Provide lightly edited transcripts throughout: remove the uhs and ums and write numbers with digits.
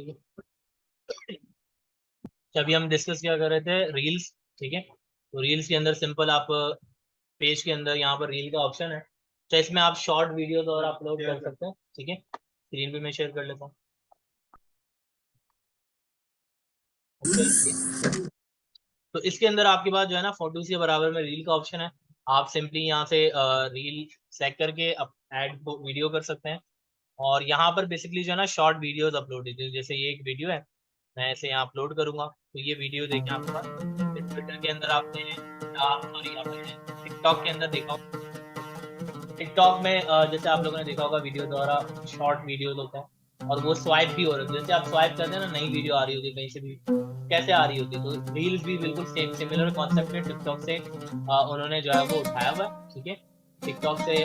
ठीक है। अभी हम डिस्कस क्या कर रहे थे, रील्स। ठीक है, तो रील्स के अंदर सिंपल आप पेज के अंदर यहाँ पर रील का ऑप्शन है, तो इसमें आप शॉर्ट वीडियोस और अपलोड कर सकते हैं। ठीक है, स्क्रीन भी मैं शेयर कर लेता हूँ। तो इसके अंदर आपके पास जो है ना, फोटोज के बराबर में रील का ऑप्शन है। आप सिंपली यहाँ से रील सेलेक्ट करके ऐड वीडियो कर सकते हैं। और यहाँ पर बेसिकली जो है ना, शॉर्ट वीडियोस अपलोड होती, जैसे ये एक वीडियो है, मैं इसे यहाँ अपलोड करूंगा, तो ये वीडियो देखें आपके पास। ट्विटर के अंदर आपने, सॉरी, आपने टिकटॉक के अंदर देखा होगा। टिकटॉक में जैसे आप लोगों ने देखा होगा, वीडियो द्वारा शॉर्ट वीडियोस होता है और वो स्वाइप भी हो रहे हैं। जैसे आप स्वाइप करते हैं ना, नई वीडियो आ रही होती है कहीं से भी, कैसे आ रही होती है, तो रील्स भी बिल्कुल सेम सिमिलर कॉन्सेप्ट है। टिकटॉक से उन्होंने जो है वो उठाया हुआ है। ठीक है, टिकटॉक से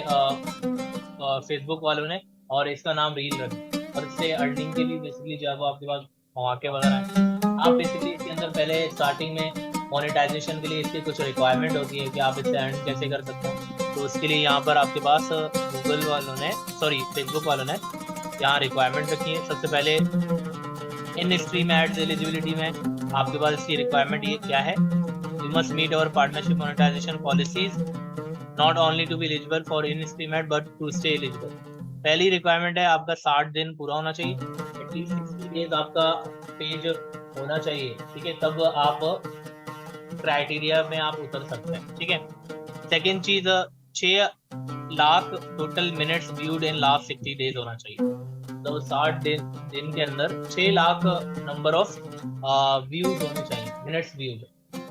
फेसबुक वालों ने, और इसका नाम रील रखा, और इससे अर्निंग के लिए बेसिकली जो है वो आपके पास मौके वगैरह हैं। आप बेसिकली इसके अंदर पहले स्टार्टिंग में मोनेटाइजेशन के लिए इसकी कुछ रिक्वायरमेंट होती है कि आप इससे अर्न कैसे कर सकते हैं। तो उसके लिए यहाँ पर आपके पास गूगल वालों ने, सॉरी फेसबुक वालों ने यहाँ रिक्वायरमेंट रखी है। सबसे पहले इन स्ट्रीम एड्स एलिजिबिलिटी में आपके पास इसकी रिक्वायरमेंट ये क्या है, you must meet our partnership monetization policies not only to be eligible for in stream ad but to stay eligible. पहली रिक्वायरमेंट है आपका 60 दिन पूरा होना चाहिए, एटलीस्ट 60 डेज आपका पेज होना चाहिए। ठीक है, तब आप क्राइटेरिया में आप उतर सकते हैं। ठीक है, सेकेंड चीज, 6 lakh total minutes viewed in last 60 days होना चाहिए। तो 60 दिन के अंदर 6 लाख नंबर ऑफ व्यूज होने चाहिए, मिनट्स व्यूज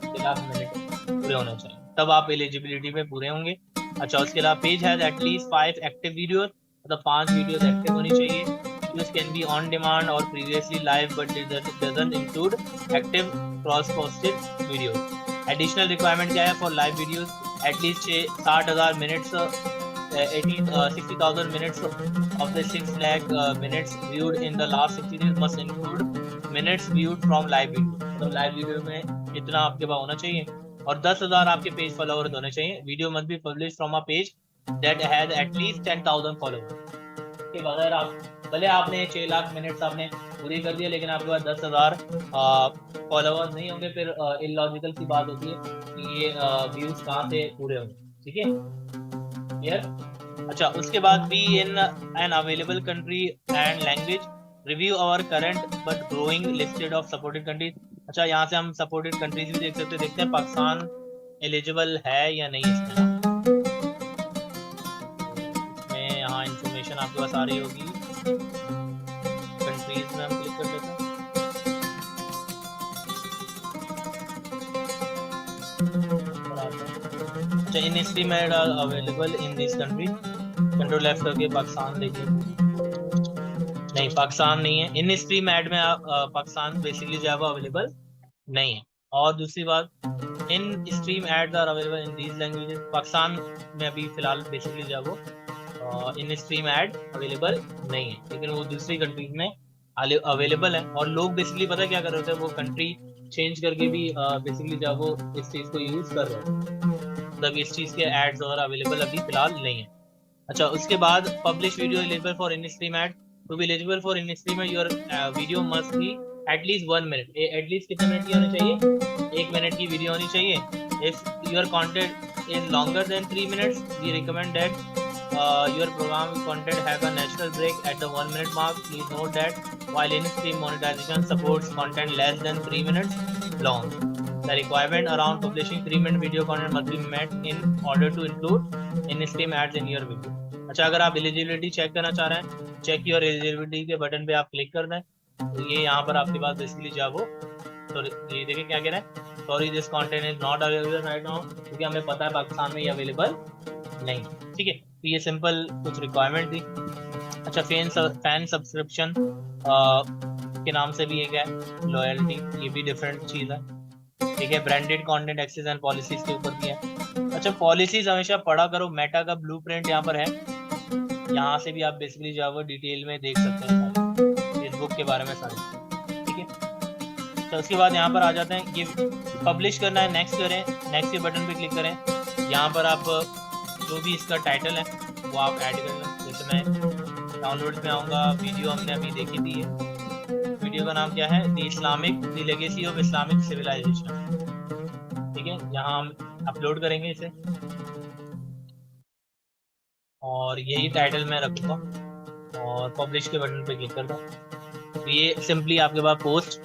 6 लाख मिनट पूरे होने चाहिए, तब आप एलिजिबिलिटी में पूरे होंगे। अच्छा, उसके अलावा page has at least 5 active videos, मतलब 5 वीडियोस एक्टिव होनी चाहिए। Videos can be on demand और previously live but doesn't include active cross posted videos. Additional requirement क्या है for live videos, at least 60,000 minutes 60,000 minutes of the 6 lakh minutes viewed in the last 60 days must include minutes viewed from live video। तो live video में इतना आपके पास होना चाहिए, और 10,000 आपके पेज फॉलोअर्स होने चाहिए। Video must be publish from a page that has at least 10,000 followers. के बगैर आप, भले आपने 6 लाख मिनट्स आपने पूरी कर दिया, लेकिन आपके पास 10,000 फॉलोअर्स नहीं होंगे, फिर इलॉजिकल सी बात होती है कि ये व्यूज कहाँ से पूरे होंगे। ठीक है, क्लियर। अच्छा, उसके बाद be in an available country and language, review our current but growing listed of supported countries. अच्छा, यहाँ से हम सपोर्टेड कंट्रीज भी देख सकते हैं, देखते हैं पाकिस्तान एलिजिबल है या नहीं इसमें। इसमें यहाँ इंफॉर्मेशन आपके पास आ रही होगी, कंट्रीज में हम क्लिक कर लेते हैं। अच्छा, in stream ad are available in this country, control left करके पाकिस्तान देखिए, नहीं पाकिस्तान नहीं है इन स्ट्रीम एड में। पाकिस्तान बेसिकली जो है वो अवेलेबल नहीं है। और दूसरी बात, in stream ads are available in these languages, Pakistan में अभी फिलहाल बेसिकली जो है वो इन स्ट्रीम एड अवेलेबल नहीं है, लेकिन वो दूसरी कंट्रीज में अवेलेबल है। और लोग बेसिकली पता क्या कर रहे थे, वो कंट्री चेंज करके भी बेसिकली जो है वो इस चीज़ को यूज़ कर रहे हैं, मतलब इस चीज़ के एड्स वगैरह अवेलेबल अभी फिलहाल नहीं है। अच्छा, उसके बाद publish video eligible for in stream ad, to be eligible for in stream ad your video must be at least 1 minute, at least कितने मिनट की होनी चाहिए, 1 मिनट की वीडियो होनी चाहिए। If your content is longer than 3 minutes, we recommend that your program content have a natural break at the 1 minute mark. Please note that while in-stream monetization supports content less than 3 minutes long, the requirement around publishing 3-minute video content must be met in order to include in-stream ads in your video। अच्छा, अगर आप eligibility check करना चाह रहे हैं, check your eligibility के button पे आप क्लिक कर दें, तो ये यहाँ पर आपके पास बेसिकली जो वो, तो ये देखिए क्या कह रहे हैं, sorry this content is not available right now, क्योंकि हमें पता है पाकिस्तान में ये अवेलेबल नहीं। ठीक है, तो ये सिंपल कुछ रिक्वायरमेंट थी। अच्छा, फैन सब्सक्रिप्शन के नाम से भी एक है, लॉयल्टी, ये भी डिफरेंट चीज़ है। ठीक है, branded content access and policies के ऊपर भी है। अच्छा, पॉलिसीज हमेशा पढ़ा करो, मेटा का ब्लूप्रिंट यहाँ पर है, यहाँ से भी आप बेसिकली जो है वो डिटेल में देख सकते हैं फेसबुक के बारे में सारे। ठीक है, तो उसके बाद यहाँ पर आ जाते हैं, ये पब्लिश करना है, नेक्स्ट करें, नेक्स्ट के बटन पे क्लिक करें। यहाँ पर आप जो भी इसका टाइटल है वो आप ऐड कर लें। जैसे मैं डाउनलोड में आऊँगा, वीडियो हमने अभी देखी थी है, वीडियो वीडियो का नाम क्या है, the legacy of Islamic civilization. ठीक है, यहाँ हम अपलोड करेंगे इसे और यही टाइटल मैं रखूंगा और पब्लिश के बटन पे क्लिक कर दूँ। तो ये सिंपली आपके पास पोस्ट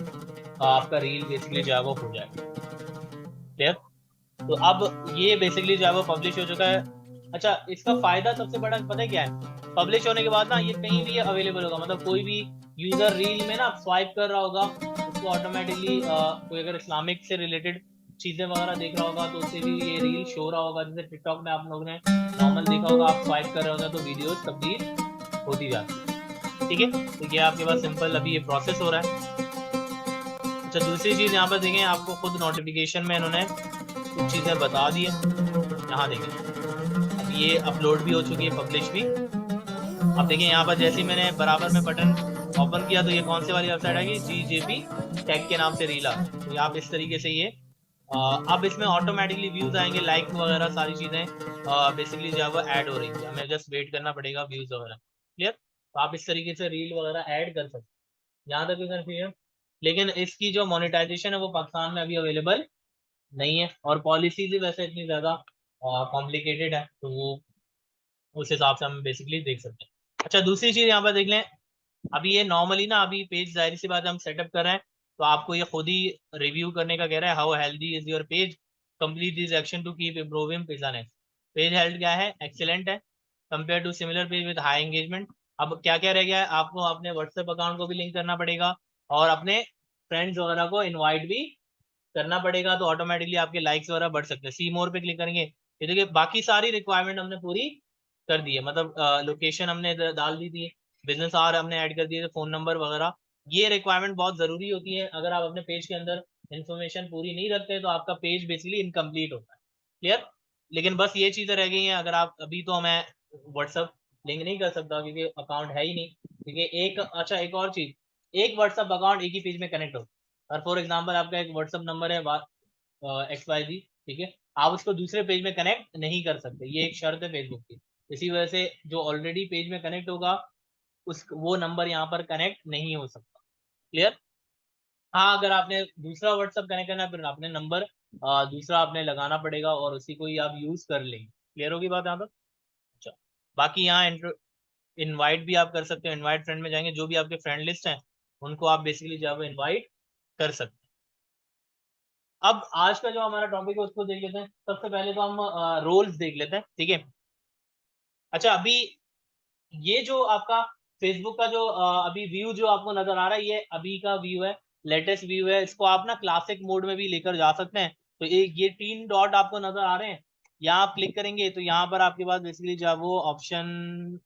आपका रील बेसिकली जो है वो हो जाएगा। क्लियर? तो अब ये बेसिकली जो है वो पब्लिश हो चुका है। अच्छा, इसका फायदा सबसे बड़ा पता है क्या है, पब्लिश होने के बाद ना ये कहीं भी अवेलेबल होगा, मतलब कोई भी यूजर रील में ना स्वाइप कर रहा होगा, उसको ऑटोमेटिकली कोई अगर इस्लामिक से रिलेटेड चीजें वगैरह देख रहा होगा तो उसे भी ये रील शो हो रहा होगा। जैसे टिकटॉक में आप लोगों ने नॉर्मल देखा होगा, आप स्वाइप कर रहे होगा तो वीडियोस तब्दील होती जाती है। ठीक है, तो ये आपके पास सिंपल अभी ये प्रोसेस हो रहा है। अच्छा, दूसरी चीज यहाँ पर देखें, आपको खुद नोटिफिकेशन में इन्होंने कुछ चीजें बता दी है। यहाँ देखें, अब ये अपलोड भी हो चुकी है, पब्लिश भी। अब देखिए यहाँ पर जैसे ही मैंने बराबर में बटन ओपन किया तो ये कौन से वाली वेबसाइट आएगी, GJP टेक के नाम से रील आ। तो आप इस तरीके से ये अब इसमें ऑटोमेटिकली व्यूज आएंगे, लाइक वगैरह सारी चीजें बेसिकली जो है वो ऐड हो रही है, हमें जस्ट वेट करना पड़ेगा व्यूज वगैरह। क्लियर? तो आप इस तरीके से रील वगैरह ऐड कर सकते हैं। यहाँ तक कंफ्यूजन, लेकिन इसकी जो मोनेटाइजेशन है वो पाकिस्तान में अभी अवेलेबल नहीं है और पॉलिसीज भी वैसे इतनी ज्यादा कॉम्प्लिकेटेड है, तो वो उस हिसाब से हम बेसिकली देख सकते हैं। अच्छा, दूसरी चीज यहाँ पर देख लें, अभी ये नॉर्मली ना अभी पेज जाहिर सी बात है हम सेटअप कर रहे हैं, तो आपको ये खुद ही रिव्यू करने का कह रहा है, how healthy is your page, complete this action to keep improving business. Page health क्या है, एक्सीलेंट है compare to similar page with high engagement. अब क्या क्या रह गया है, आपको अपने व्हाट्सएप अकाउंट को भी लिंक करना पड़ेगा और अपने फ्रेंड्स वगैरह को इन्वाइट भी करना पड़ेगा, तो ऑटोमेटिकली आपके लाइक्स वगैरह बढ़ सकते हैं। सी मोर पे क्लिक करेंगे, ये देखिए बाकी सारी रिक्वायरमेंट हमने पूरी कर दी है, मतलब लोकेशन हमने डाल दी थी, बिजनेस आवर हमने ऐड कर दिए थे, फोन नंबर वगैरह। ये रिक्वायरमेंट बहुत जरूरी होती है, अगर आप अपने पेज के अंदर इन्फॉर्मेशन पूरी नहीं रखते तो आपका पेज बेसिकली इनकम्प्लीट होता है। क्लियर? लेकिन बस ये चीजें रह गई हैं, अगर आप अभी तो मैं व्हाट्सअप लिंक नहीं कर सकता क्योंकि अकाउंट है ही नहीं। ठीक है, एक अच्छा एक और चीज, एक व्हाट्सअप अकाउंट एक ही पेज में कनेक्ट होता है, और फॉर एग्जाम्पल आपका एक व्हाट्सअप नंबर है XYZ, ठीक है, आप उसको दूसरे पेज में कनेक्ट नहीं कर सकते, ये एक शर्त है फेसबुक की। इसी वजह से जो ऑलरेडी पेज में कनेक्ट होगा उस वो नंबर यहाँ पर कनेक्ट नहीं हो सकता। क्लियर? हाँ, अगर आपने दूसरा व्हाट्सअप कनेक्ट करना है फिर अपने नंबर दूसरा आपने लगाना पड़ेगा और उसी को ही आप यूज कर लेंगे। क्लियर होगी बात यहाँ पर? अच्छा, बाकी यहाँ इनवाइट भी आप कर सकते हो, इनवाइट फ्रेंड में जाएंगे, जो भी आपके फ्रेंड लिस्ट हैं उनको आप बेसिकली जो है इनवाइट कर सकते हैं। अब आज का जो हमारा टॉपिक है उसको देख लेते हैं। सबसे पहले तो हम रोल्स देख लेते हैं। ठीक है, अच्छा अभी ये जो आपका फेसबुक का जो अभी व्यू जो आपको नजर आ रहा है, ये अभी का व्यू है, लेटेस्ट व्यू है। इसको आप ना क्लासिक मोड में भी लेकर जा सकते हैं। तो एक ये 3 डॉट आपको नजर आ रहे हैं, यहाँ आप क्लिक करेंगे तो यहाँ पर आपके पास बेसिकली जो है वो ऑप्शन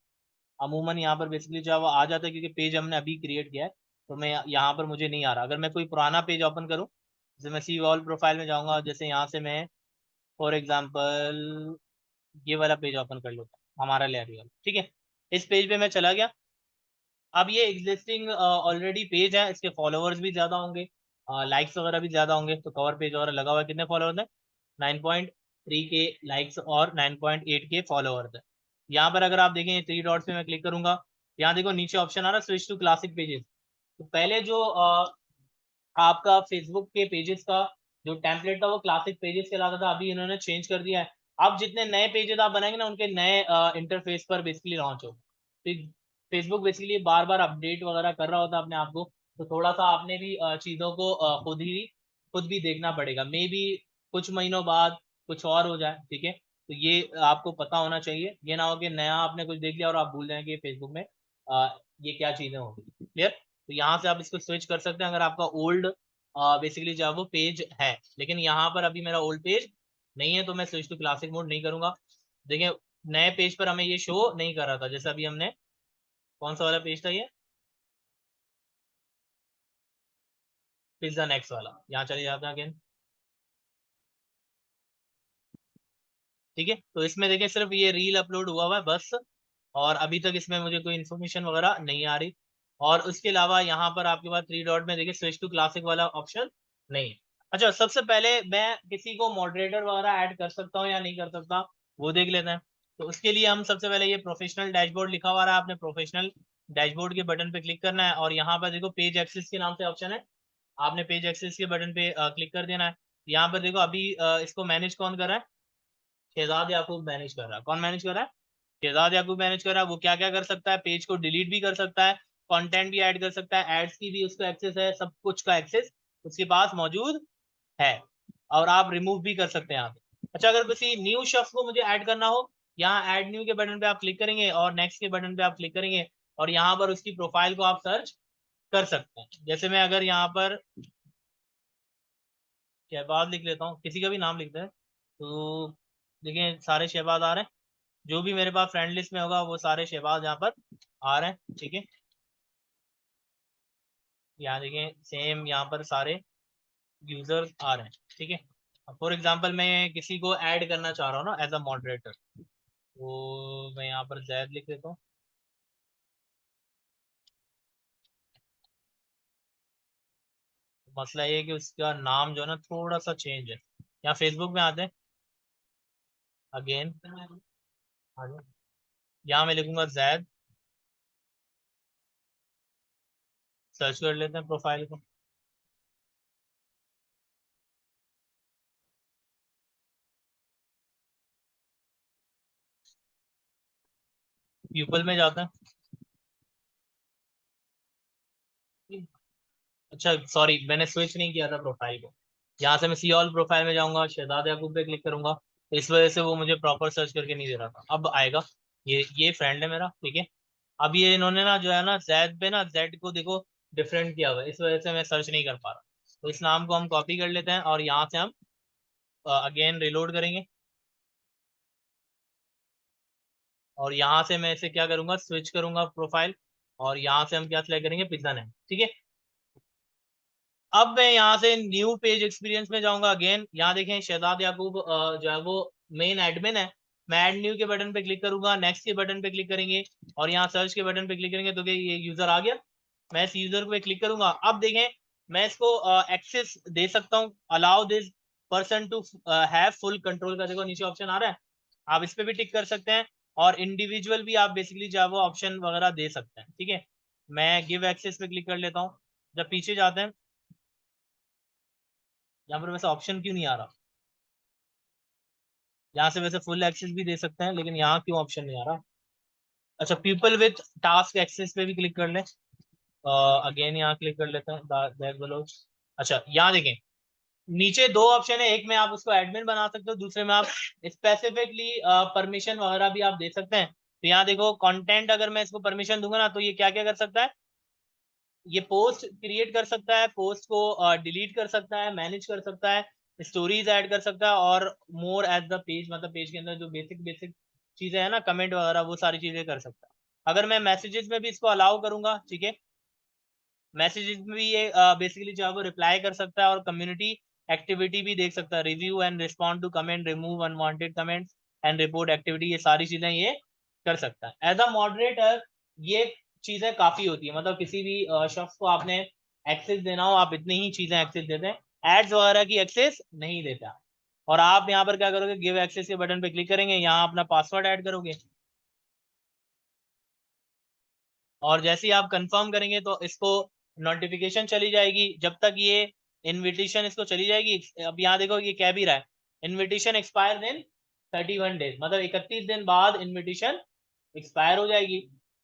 अमूमन यहाँ पर बेसिकली जो है वो आ जाता है, क्योंकि पेज हमने अभी क्रिएट किया है तो मैं यहाँ पर मुझे नहीं आ रहा। अगर मैं कोई पुराना पेज ओपन करूँ, जैसे मैं सी वॉल प्रोफाइल में जाऊंगा, जैसे यहाँ से मैं फॉर एग्जाम्पल ये वाला पेज ओपन कर लेता हूँ, हमारा लाइब्रेरी वाला। ठीक है, इस पेज पे मैं चला गया। अब ये एग्जिस्टिंग ऑलरेडी पेज है, इसके फॉलोअर्स भी ज्यादा होंगे, लाइक्स वगैरह भी ज्यादा होंगे। तो कवर पेज वगैरह लगा हुआ है, कितने फॉलोअर्स है, 9.3 के लाइक्स और 9.8 के फॉलोअर्स है। यहाँ पर अगर आप देखें 3 डॉट्स पे मैं क्लिक करूंगा, यहाँ देखो नीचे ऑप्शन आ रहा है स्विच टू क्लासिक पेजेस। तो पहले जो आपका फेसबुक के पेजेस का जो टेम्पलेट था वो क्लासिक पेजेस कहलाता था, अभी इन्होंने चेंज कर दिया है। अब जितने नए पेजेस आप बनाएंगे ना उनके नए इंटरफेस पर बेसिकली लॉन्च हो। तो फेसबुक बेसिकली बार बार अपडेट वगैरह कर रहा होता है अपने आप को, तो थोड़ा सा आपने भी चीज़ों को खुद भी देखना पड़ेगा। मे बी कुछ महीनों बाद कुछ और हो जाए। ठीक है, तो ये आपको पता होना चाहिए, ये ना हो कि नया आपने कुछ देख लिया और आप भूल जाएं कि फेसबुक में ये क्या चीज़ें होंगी। क्लियर? तो यहाँ से आप इसको स्विच कर सकते हैं अगर आपका ओल्ड बेसिकली जो है वो पेज है, लेकिन यहाँ पर अभी मेरा ओल्ड पेज नहीं है तो मैं स्विच टू क्लासिक मोड नहीं करूंगा। देखिए नए पेज पर हमें ये शो नहीं कर रहा था, जैसे अभी हमने कौन सा वाला पेज था, ये पिज्जा नेक्स्ट वाला, यहाँ चले जाते हैं अगेन। ठीक है, तो इसमें देखिए सिर्फ ये रील अपलोड हुआ हुआ है बस, और अभी तक इसमें मुझे कोई इन्फॉर्मेशन वगैरह नहीं आ रही। और उसके अलावा यहाँ पर आपके पास 3 डॉट में देखिए स्विच टू क्लासिक वाला ऑप्शन नहीं है। अच्छा, सबसे पहले मैं किसी को मॉडरेटर वगैरह ऐड कर सकता हूँ या नहीं कर सकता, वो देख लेते हैं। तो उसके लिए हम सबसे पहले ये प्रोफेशनल डैशबोर्ड लिखा हुआ रहा है, आपने प्रोफेशनल डैशबोर्ड के बटन पे क्लिक करना है और यहाँ पर देखो पेज एक्सेस के नाम से ऑप्शन है, आपने पेज एक्सेस के बटन पे क्लिक कर देना है। यहाँ पर देखो अभी इसको मैनेज कौन कर रहा है, शहजाद याकूब मैनेज कर रहा है। कौन मैनेज कर रहा है, शहजाद याकूब मैनेज कर रहा है। वो क्या क्या कर सकता है, पेज को डिलीट भी कर सकता है, कंटेंट भी ऐड कर सकता है, एड्स की भी उसको एक्सेस है, सब कुछ का एक्सेस उसके पास मौजूद है और आप रिमूव भी कर सकते हैं यहाँ पे। अच्छा, अगर किसी न्यू शख्स को मुझे ऐड करना हो, यहाँ ऐड न्यू के बटन पे आप क्लिक करेंगे और नेक्स्ट के बटन पे आप क्लिक करेंगे और यहाँ पर उसकी प्रोफाइल को आप सर्च कर सकते हैं। जैसे मैं अगर यहाँ पर शहबाज लिख लेता हूँ, किसी का भी नाम लिखते हैं तो देखिए सारे शहबाज आ रहे हैं, जो भी मेरे पास फ्रेंड लिस्ट में होगा वो सारे शहबाज यहाँ पर आ रहे हैं। ठीक है, यहाँ देखें सेम यहाँ पर सारे यूजर्स आ रहे हैं। ठीक है, फॉर एग्जांपल मैं किसी को ऐड करना चाह रहा हूँ ना एज अ मॉडरेटर, तो मैं यहाँ पर जैद लिख देता हूँ। मसला ये है कि उसका नाम जो है ना थोड़ा सा चेंज है। यहाँ फेसबुक में आते हैं, अगेन यहाँ मैं लिखूंगा जैद, सर्च कर लेते हैं प्रोफाइल को। पीपल में जाते हैं, अच्छा सॉरी मैंने स्विच नहीं किया था प्रोफाइल को। यहाँ से मैं सी ऑल प्रोफाइल में जाऊंगा, शहजाद याकूब पे क्लिक करूंगा, इस वजह से वो मुझे प्रॉपर सर्च करके नहीं दे रहा था। अब आएगा, ये फ्रेंड है मेरा। ठीक है, अब ये इन्होंने ना जो है ना जैद पे ना जेड को देखो डिफरेंट किया हुआ है, इस वजह से मैं सर्च नहीं कर पा रहा। तो इस नाम को हम कॉपी कर लेते हैं और यहाँ से हम अगेन रिलोड करेंगे और यहाँ से मैं इसे क्या करूंगा, स्विच करूंगा प्रोफाइल और यहाँ से हम क्या सिलेक्ट करेंगे, पिजन है। ठीक है, अब मैं यहाँ से न्यू पेज एक्सपीरियंस में जाऊंगा। अगेन यहाँ देखें शहजाद याकूब जो है वो मेन एडमिन है। मैं ऐड न्यू के बटन पे क्लिक करूंगा, नेक्स्ट के बटन पे क्लिक करेंगे और यहाँ सर्च के बटन पे क्लिक करेंगे तो ये यूजर आ गया। मैं इस यूजर पे क्लिक करूंगा। अब देखें मैं इसको एक्सेस दे सकता हूँ, allow this person to have full control का, देखो नीचे ऑप्शन आ रहा है, आप इस पे भी टिक कर सकते हैं और इंडिविजुअल भी आप बेसिकली जो है वो ऑप्शन वगैरह दे सकते हैं। ठीक है, मैं गिव एक्सेस पे क्लिक कर लेता हूँ। जब पीछे जाते हैं, यहाँ पर वैसे ऑप्शन क्यों नहीं आ रहा, यहाँ से वैसे फुल एक्सेस भी दे सकते हैं लेकिन यहाँ क्यों ऑप्शन नहीं आ रहा। अच्छा, पीपल विथ टास्क एक्सेस पे भी क्लिक कर लें, अगेन यहाँ क्लिक कर लेते हैं दैट बिलो। अच्छा यहाँ देखें नीचे दो ऑप्शन है, एक में आप उसको एडमिन बना सकते हो, दूसरे में आप स्पेसिफिकली परमिशन वगैरह भी आप दे सकते हैं। तो यहाँ देखो कंटेंट, अगर मैं इसको परमिशन दूंगा ना तो ये क्या क्या कर सकता है, ये पोस्ट क्रिएट कर सकता है, पोस्ट को डिलीट कर सकता है, मैनेज कर सकता है, स्टोरीज ऐड कर सकता है और मोर एट द पेज, मतलब पेज के अंदर जो बेसिक बेसिक चीजें है ना, कमेंट वगैरह, वो सारी चीजें कर सकता है। अगर मैं मैसेजेस में भी इसको अलाउ करूंगा, ठीक है, मैसेजेस में भी ये बेसिकली जो है वो रिप्लाई कर सकता है और कम्युनिटी एक्टिविटी भी देख सकता है, review and respond to comment, remove unwanted comments and report activity, ये सारी चीजें ये कर सकता है। एज अ मॉडरेटर ये चीजें काफी होती है, मतलब किसी भी शख्स को आपने एक्सेस देना हो, आप इतनी ही चीजें एक्सेस देते हैं, एड्स वगैरह की एक्सेस नहीं देता। और आप यहाँ पर क्या करोगे, गिव एक्सेस के बटन पे क्लिक करेंगे, यहाँ अपना पासवर्ड ऐड करोगे और जैसे ही आप कंफर्म करेंगे तो इसको नोटिफिकेशन चली जाएगी। जब तक ये इनविटेशन इसको चली जाएगी, अब यहाँ देखो ये कह भी रहा है इनविटेशन एक्सपायर इन 31 डेज, मतलब 31 दिन बाद इनविटेशन एक्सपायर हो जाएगी।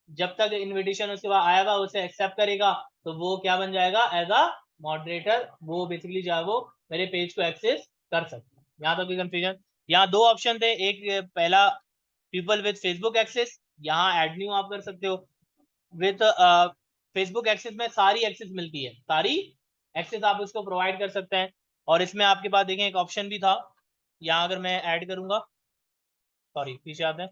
जब तक इनविटेशन उसके बाद आएगा उसे एक्सेप्ट करेगा तो वो क्या बन जाएगा, एज अ मॉडरेटर वो बेसिकली जो है वो मेरे पेज को एक्सेस कर सकता है। यहाँ तक कोई कंफ्यूजन, यहाँ दो ऑप्शन थे, एक पहला पीपल विद फेसबुक एक्सेस, यहाँ एड न्यू आप कर सकते हो। विद फेसबुक एक्सेस में सारी एक्सेस मिलती है, सारी एक्सेस आप उसको प्रोवाइड कर सकते हैं। और इसमें आपके पास देखें एक ऑप्शन भी था, यहाँ अगर मैं ऐड करूंगा, सॉरी पीछे आते हैं,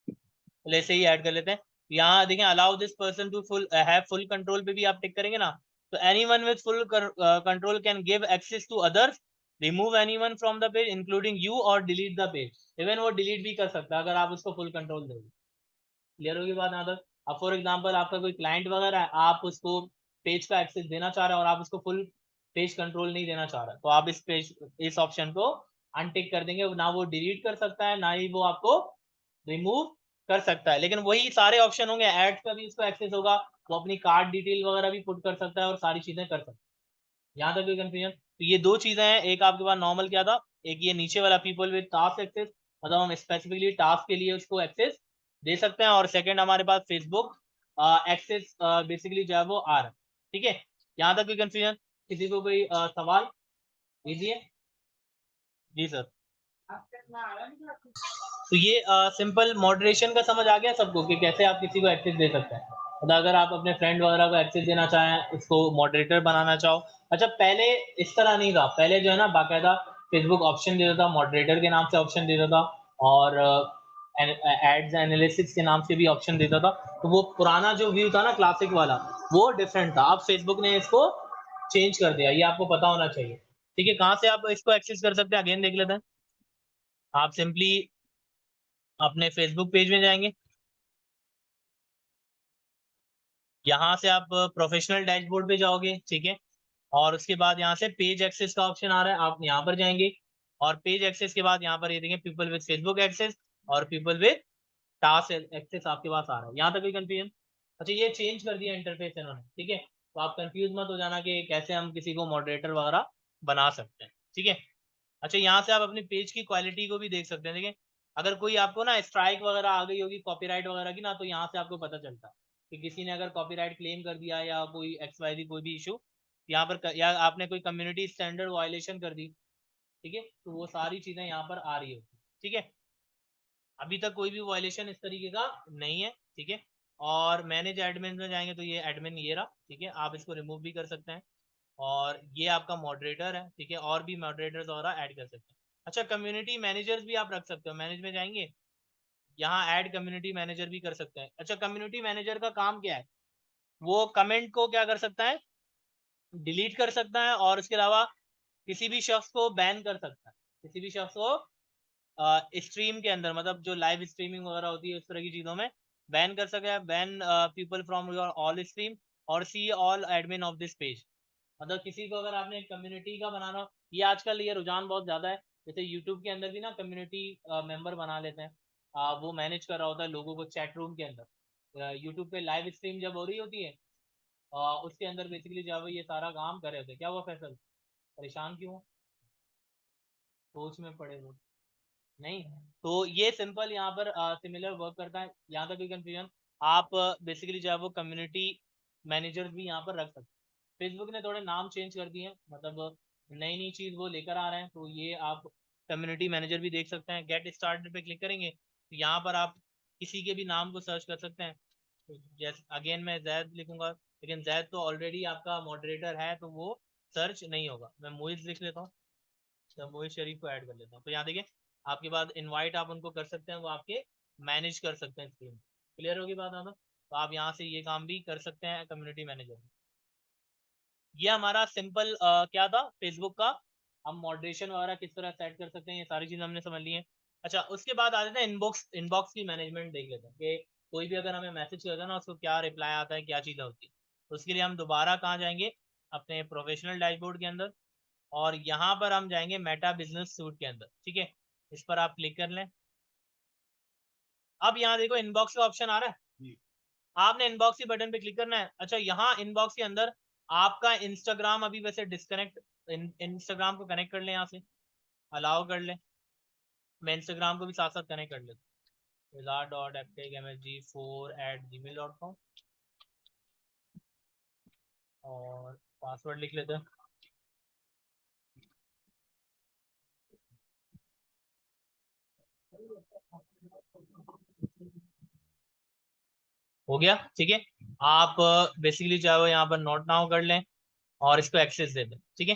पहले से ही ऐड कर लेते हैं। यहाँ देखें allow this person to full have full control पे भी आप टिक करेंगे ना, तो anyone with full control can give access to others, remove anyone from the page including you और डिलीट द पेज, इवन वो डिलीट भी कर सकता है अगर आप उसको फुल कंट्रोल देंगे। क्लियर होगी बात यहाँ तक। अब फॉर एग्जांपल आपका कोई क्लाइंट वगैरह है, आप उसको पेज का एक्सेस देना चाह रहे हैं और आप उसको फुल पेज कंट्रोल नहीं देना चाह रहे, तो आप इस ऑप्शन को अनटिक कर देंगे, ना वो डिलीट कर सकता है ना ही वो आपको रिमूव कर सकता है, लेकिन वही सारे ऑप्शन होंगे, एड्स का भी इसको एक्सेस होगा, वो अपनी कार्ड डिटेल वगैरह भी पुट कर सकता है और सारी चीजें कर सकता है। यहाँ तक कोई कंफ्यूजन? तो ये दो चीजें हैं, एक आपके पास नॉर्मल क्या था, एक ये नीचे वाला पीपल विद टास्क एक्सेस, मतलब हम स्पेसिफिकली टास्क के लिए उसको एक्सेस दे सकते हैं, और सेकंड हमारे पास फेसबुक एक्सेस बेसिकली जो है वो आ रहा है। ठीक है, यहाँ तक कोई कंफ्यूजन? किसी को कोई सवाल कीजिए। जी सर। तो ये सिंपल मॉडरेशन का समझ आ गया सबको कि कैसे आप किसी को एक्सेस दे सकते हैं, मतलब अगर आप अपने फ्रेंड वगैरह को एक्सेस देना चाहें, उसको मॉडरेटर बनाना चाहो। अच्छा, पहले इस तरह नहीं था, पहले जो है ना बाकायदा फेसबुक ऑप्शन देता था, मॉडरेटर के नाम से ऑप्शन देता था, और एड्स एनालिसिस के नाम से भी ऑप्शन देता था। तो वो पुराना जो व्यू था ना क्लासिक वाला, वो डिफरेंट था। अब फेसबुक ने इसको चेंज कर दिया, ये आपको पता होना चाहिए। ठीक है, कहाँ से आप इसको एक्सेस कर सकते हैं अगेन देख लेते हैं। आप सिंपली अपने फेसबुक पेज में जाएंगे, यहाँ से आप प्रोफेशनल डैशबोर्ड पे जाओगे, ठीक है, और उसके बाद यहाँ से पेज एक्सेस का ऑप्शन आ रहा है, आप यहाँ पर जाएंगे, और पेज एक्सेस के बाद यहाँ पर ये देखेंगे पीपल विद फेसबुक एक्सेस और पीपल विद टास्क एक्सेस आपके पास आ रहा है। यहाँ तक कोई कंफ्यूजन? अच्छा, ये चेंज कर दिया इंटरफेस इन्होंने, ठीक है, तो आप कंफ्यूज मत हो जाना कि कैसे हम किसी को मॉडरेटर वगैरह बना सकते हैं। ठीक है, अच्छा, यहाँ से आप अपनी पेज की क्वालिटी को भी देख सकते हैं। देखिए, अगर कोई आपको ना स्ट्राइक वगैरह आ गई होगी कॉपीराइट वगैरह की ना, तो यहाँ से आपको पता चलता है कि किसी ने अगर कॉपीराइट क्लेम कर दिया या कोई XYZ कोई भी इशू यहाँ पर या आपने कोई कम्युनिटी स्टैंडर्ड वायलेशन कर दी, ठीक है, तो वो सारी चीजें यहाँ पर आ रही होती। ठीक है, अभी तक कोई भी वायलेशन इस तरीके का नहीं है। ठीक है, और मैनेज एडमिन में जाएंगे तो ये एडमिन ये रहा, ठीक है, आप इसको रिमूव भी कर सकते हैं, और ये आपका मॉडरेटर है। ठीक है, और भी मॉडरेटर्स वगैरह ऐड कर सकते हैं। अच्छा, कम्युनिटी मैनेजर्स भी आप रख सकते हो, मैनेज में जाएंगे, यहाँ ऐड कम्युनिटी मैनेजर भी कर सकते हैं। अच्छा, कम्युनिटी मैनेजर का काम क्या है? वो कमेंट को क्या कर सकता है, डिलीट कर सकता है, और उसके अलावा किसी भी शख्स को बैन कर सकता है, किसी भी शख्स को स्ट्रीम के अंदर, मतलब जो लाइव स्ट्रीमिंग वगैरह होती है उस तरह की चीजों में बैन कर सकता है, ban people from your all stream और see all admin of this page. मतलब किसी को अगर आपने कम्युनिटी का बनाना हो, ये आजकल ये रुझान बहुत ज्यादा है, जैसे यूट्यूब के अंदर भी ना कम्युनिटी मेंबर बना लेते हैं, वो मैनेज कर रहा होता है लोगों को चैट रूम के अंदर, यूट्यूब पे लाइव स्ट्रीम जब हो रही होती है, उसके अंदर बेसिकली जब ये सारा काम कर रहे होते हैं। क्या हुआ फैसल, परेशान क्यों हो? सोच में पड़े हो? नहीं, तो ये सिंपल यहाँ पर सिमिलर वर्क करता है। यहाँ तक कोई कंफ्यूजन? आप बेसिकली जो है वो कम्युनिटी मैनेजर भी यहाँ पर रख सकते हैं। फेसबुक ने थोड़े नाम चेंज कर दिए हैं, मतलब नई नई चीज वो लेकर आ रहे हैं, तो ये आप कम्युनिटी मैनेजर भी देख सकते हैं। गेट स्टार्टेड पे क्लिक करेंगे तो यहाँ पर आप किसी के भी नाम को सर्च कर सकते हैं। तो जैसे अगेन मैं जैद लिखूंगा, लेकिन जैद तो ऑलरेडी आपका मॉडरेटर है, तो वो सर्च नहीं होगा। मैं मोइज लिख लेता हूँ, तो मोहित शरीफ को ऐड कर लेता हूँ। तो यहाँ देखिए, आपके बाद इनवाइट आप उनको कर सकते हैं, वो आपके मैनेज कर सकते हैं स्क्रीन। क्लियर होगी बात आना? तो आप यहाँ से ये काम भी कर सकते हैं कम्युनिटी मैनेजर। ये हमारा सिंपल क्या था फेसबुक का, हम मॉडरेशन वगैरह किस तरह सेट कर सकते हैं, ये सारी चीजें हमने समझ ली है। अच्छा, उसके बाद आ जाते हैं इनबॉक्स। इनबॉक्स की मैनेजमेंट देख लेते हैं कि कोई भी अगर हमें मैसेज करता है ना, उसको क्या रिप्लाई आता है, क्या चीज़ें होती है। तो उसके लिए हम दोबारा कहाँ जाएंगे, अपने प्रोफेशनल डैशबोर्ड के अंदर, और यहाँ पर हम जाएंगे मेटा बिजनेस सूट के अंदर। ठीक है, इस पर आप क्लिक कर लें। अब यहाँ देखो इनबॉक्स का ऑप्शन आ रहा है, आपने इनबॉक्स के बटन पे क्लिक करना है। अच्छा, यहाँ इनबॉक्स के अंदर आपका इंस्टाग्राम अभी वैसे डिस्कनेक्ट, इंस्टाग्राम को कनेक्ट कर लें, यहाँ से अलाउ कर लें। मैं इंस्टाग्राम को भी साथ साथ कनेक्ट कर लेता हूँ, wizard.aptechmsg4@gmail.com, और पासवर्ड लिख लेते हैं। हो गया, ठीक है। आप बेसिकली चाहो यहाँ पर नोट नाउ कर लें और इसको एक्सेस दे दें। ठीक है,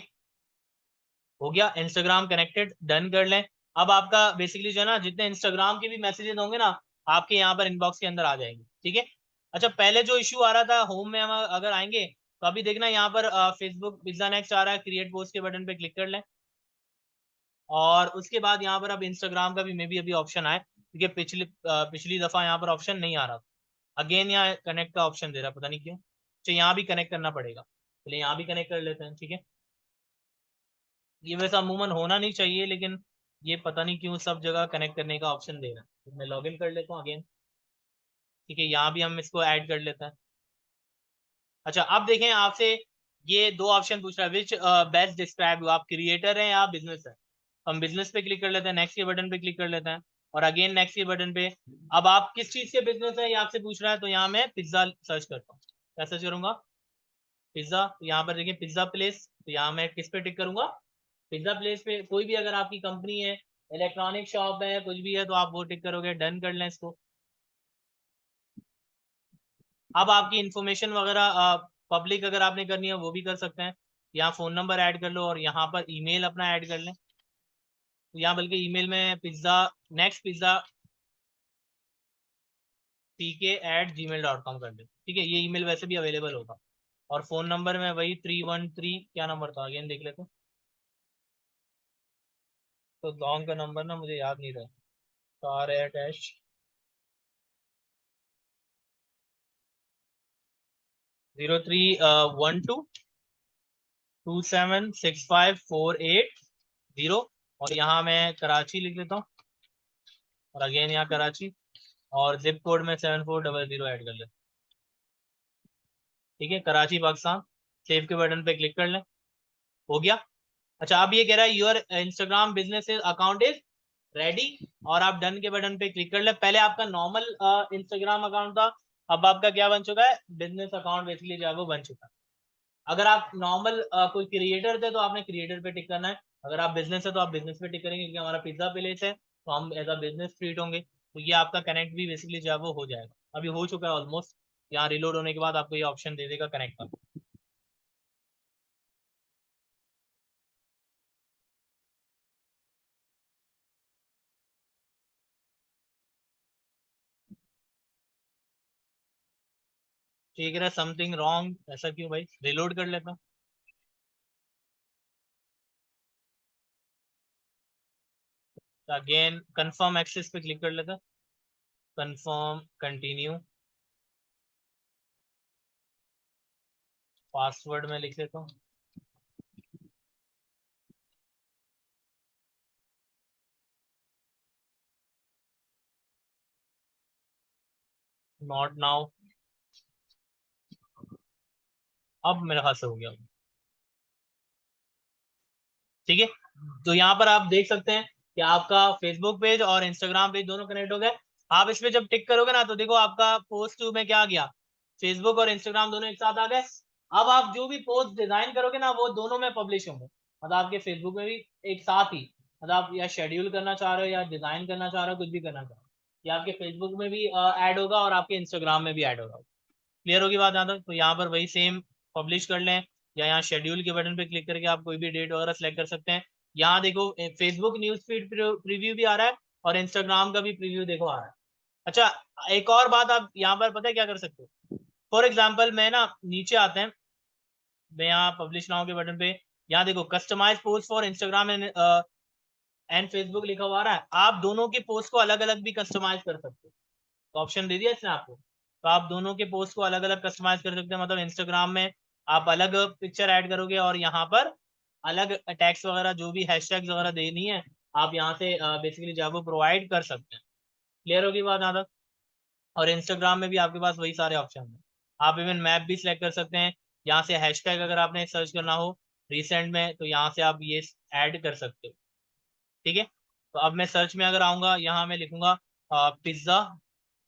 हो गया, इंस्टाग्राम कनेक्टेड, डन कर लें। अब आपका बेसिकली जो है ना, जितने इंस्टाग्राम के भी मैसेजेस होंगे ना, आपके यहाँ पर इनबॉक्स के अंदर आ जाएंगे। ठीक है, अच्छा, पहले जो इशू आ रहा था होम में, हम अगर आएंगे तो अभी देखना यहाँ पर फेसबुक पिज्जा नेक्स्ट आ रहा है, क्रिएट पोस्ट के बटन पे क्लिक कर लें, और उसके बाद यहाँ पर अब इंस्टाग्राम का भी मे बी अभी ऑप्शन आए, क्योंकि पिछली दफा यहाँ पर ऑप्शन नहीं आ रहा था। अगेन यहाँ कनेक्ट का ऑप्शन दे रहा है, पता नहीं क्यों। तो यहाँ भी कनेक्ट करना पड़ेगा, चलिए यहाँ भी कनेक्ट कर लेते हैं। ठीक है, ये वैसे अमूमन होना नहीं चाहिए, लेकिन ये पता नहीं क्यों सब जगह कनेक्ट करने का ऑप्शन दे रहा है। तो मैं लॉगिन कर लेता हूँ अगेन। ठीक है, यहाँ भी हम इसको ऐड कर लेते हैं। अच्छा, अब देखें आपसे ये दो ऑप्शन पूछ रहा है, विच बेस्ट डिस्क्राइब यू, आप क्रिएटर हैं या बिजनेस है। हम बिजनेस पे क्लिक कर लेते हैं, नेक्स्ट के बटन पे क्लिक कर लेते हैं, और अगेन नेक्स्ट के बटन पे। अब आप किस चीज के बिजनेस है ये आपसे पूछ रहा है, तो यहाँ मैं पिज्जा सर्च करता हूँ। क्या सर्च करूंगा? पिज्जा। तो यहाँ पर देखिए पिज्जा प्लेस, तो यहाँ मैं किस पे टिक करूंगा? पिज्जा प्लेस पे। कोई भी अगर आपकी कंपनी है, इलेक्ट्रॉनिक शॉप है, कुछ भी है, तो आप वो टिक करोगे, डन कर लें इसको। अब आपकी इंफॉर्मेशन वगैरह पब्लिक अगर आपने करनी है वो भी कर सकते हैं। यहाँ फोन नंबर ऐड कर लो और यहाँ पर ईमेल अपना ऐड कर लें। तो यहाँ बल्कि ईमेल में पिज्ज़ा, नेक्स्ट पिज्ज़ा pk@gmail.com कर लें। ठीक है, ये ईमेल वैसे भी अवेलेबल होगा। और फोन नंबर में वही 313, क्या नंबर था अगेन देख लेते हैं। तो लॉन्ग का नंबर ना मुझे याद नहीं रहा। कार एट एच 0312276548 और यहाँ मैं कराची लिख लेता हूँ, और अगेन यहाँ कराची, और जिप कोड में 7400 ऐड कर लेते। ठीक है, कराची पाकिस्तान। सेव के बटन पे क्लिक कर लें, हो गया। अच्छा, अब ये कह रहा है your Instagram business account is ready, और आप डन के बटन पे क्लिक कर ले। पहले आपका नॉर्मल इंस्टाग्राम अकाउंट था, अब आपका क्या बन चुका है? बिजनेस अकाउंट बेसिकली जो है वो बन चुका है। अगर आप नॉर्मल कोई क्रिएटर थे तो आपने क्रिएटर पे टिक करना है, अगर आप बिजनेस है तो आप बिजनेस पे टिक करेंगे, क्योंकि हमारा पिज्जा प्लेस है तो हम एज अ बिजनेस ट्रीट होंगे। तो ये आपका कनेक्ट भी बेसिकली जो है वो हो जाएगा, अभी हो चुका है ऑलमोस्ट। यहाँ रिलोड होने के बाद आपको ये ऑप्शन दे देगा कनेक्ट का। ठीक है, समथिंग रॉन्ग, ऐसा क्यों भाई? रिलोड कर लेता हूँ। अगेन कंफर्म एक्सेस पे क्लिक कर लेता, कंफर्म, कंटिन्यू, पासवर्ड में लिख लेता हूँ। Not now. अब मेरे हाथ से हो गया। ठीक है, तो यहाँ पर आप देख सकते हैं कि आपका फेसबुक पेज और इंस्टाग्राम पेज दोनों कनेक्ट हो गए। आप इस पे जब टिक करोगे ना तो देखो आपका पोस्ट में क्या आ गया, फेसबुक और इंस्टाग्राम दोनों एक साथ आ गए। अब आप जो भी पोस्ट डिजाइन करोगे ना वो दोनों में पब्लिश होंगे, मतलब आपके फेसबुक में भी एक साथ ही, मतलब आप या शेड्यूल करना चाह रहे हो या डिजाइन करना चाह रहे हो, कुछ भी करना चाह रहे हो, ये आपके फेसबुक में भी ऐड होगा और आपके इंस्टाग्राम में भी ऐड होगा। क्लियर होगी बात यहाँ तक? तो यहाँ पर वही सेम पब्लिश कर लें, या यहाँ शेड्यूल के बटन पे क्लिक करके आप कोई भी डेट वगैरह सेलेक्ट कर सकते हैं। यहाँ देखो फेसबुक न्यूज फीड प्रीव्यू भी आ रहा है और इंस्टाग्राम का भी प्रीव्यू देखो आ रहा है। अच्छा, एक और बात आप यहाँ पर पता है क्या कर सकते हो? फॉर एग्जाम्पल मैं ना नीचे आते हैं, मैं यहाँ पब्लिश नाउ के बटन पे, यहाँ देखो customize post for Instagram and Facebook लिखा हुआ आ रहा है। आप दोनों के पोस्ट को अलग अलग भी कस्टमाइज कर सकते हो, तो ऑप्शन दे दिया इसने आपको। तो आप दोनों के पोस्ट को अलग अलग कस्टमाइज कर सकते हैं, मतलब इंस्टाग्राम में आप अलग पिक्चर ऐड करोगे और यहाँ पर अलग टैग्स वगैरह जो भी हैशटैग्स वगैरह देनी है आप यहाँ से बेसिकली जो है वो प्रोवाइड कर सकते हैं। क्लियर होगी बात यहाँ तक? और इंस्टाग्राम में भी आपके पास वही सारे ऑप्शन हैं। आप इवन मैप भी सिलेक्ट कर सकते हैं, यहाँ से हैशटैग अगर आपने सर्च करना हो रिसेंट में तो यहाँ से आप ये ऐड कर सकते हो। ठीक है, तो अब मैं सर्च में अगर आऊंगा, यहाँ मैं लिखूंगा पिज्ज़ा,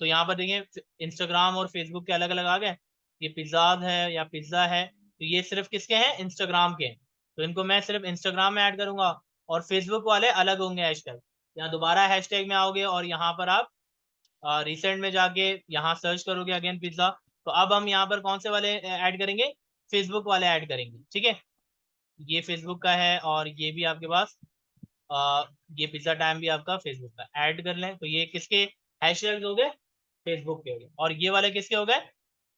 तो यहाँ पर देखिए इंस्टाग्राम और फेसबुक के अलग अलग आ गए। ये पिज्ज़ाद है या पिज्ज़ा है, तो ये सिर्फ किसके हैं? इंस्टाग्राम के हैं। तो इनको मैं सिर्फ इंस्टाग्राम में ऐड करूंगा और फेसबुक वाले अलग होंगे हैशटैग। यहाँ दोबारा हैशटैग में आओगे और यहाँ पर आप रिसेंट में जाके यहाँ सर्च करोगे अगेन पिज्ज़ा। तो अब हम यहाँ पर कौन से वाले ऐड करेंगे? फेसबुक वाले ऐड करेंगे। ठीक है, ये फेसबुक का है और ये भी आपके पास ये पिज्जा टाइम भी आपका फेसबुक का ऐड कर लें। तो ये किसके हैशटैग्स हो गए? फेसबुक के हो गए। और ये वाले किसके हो गए?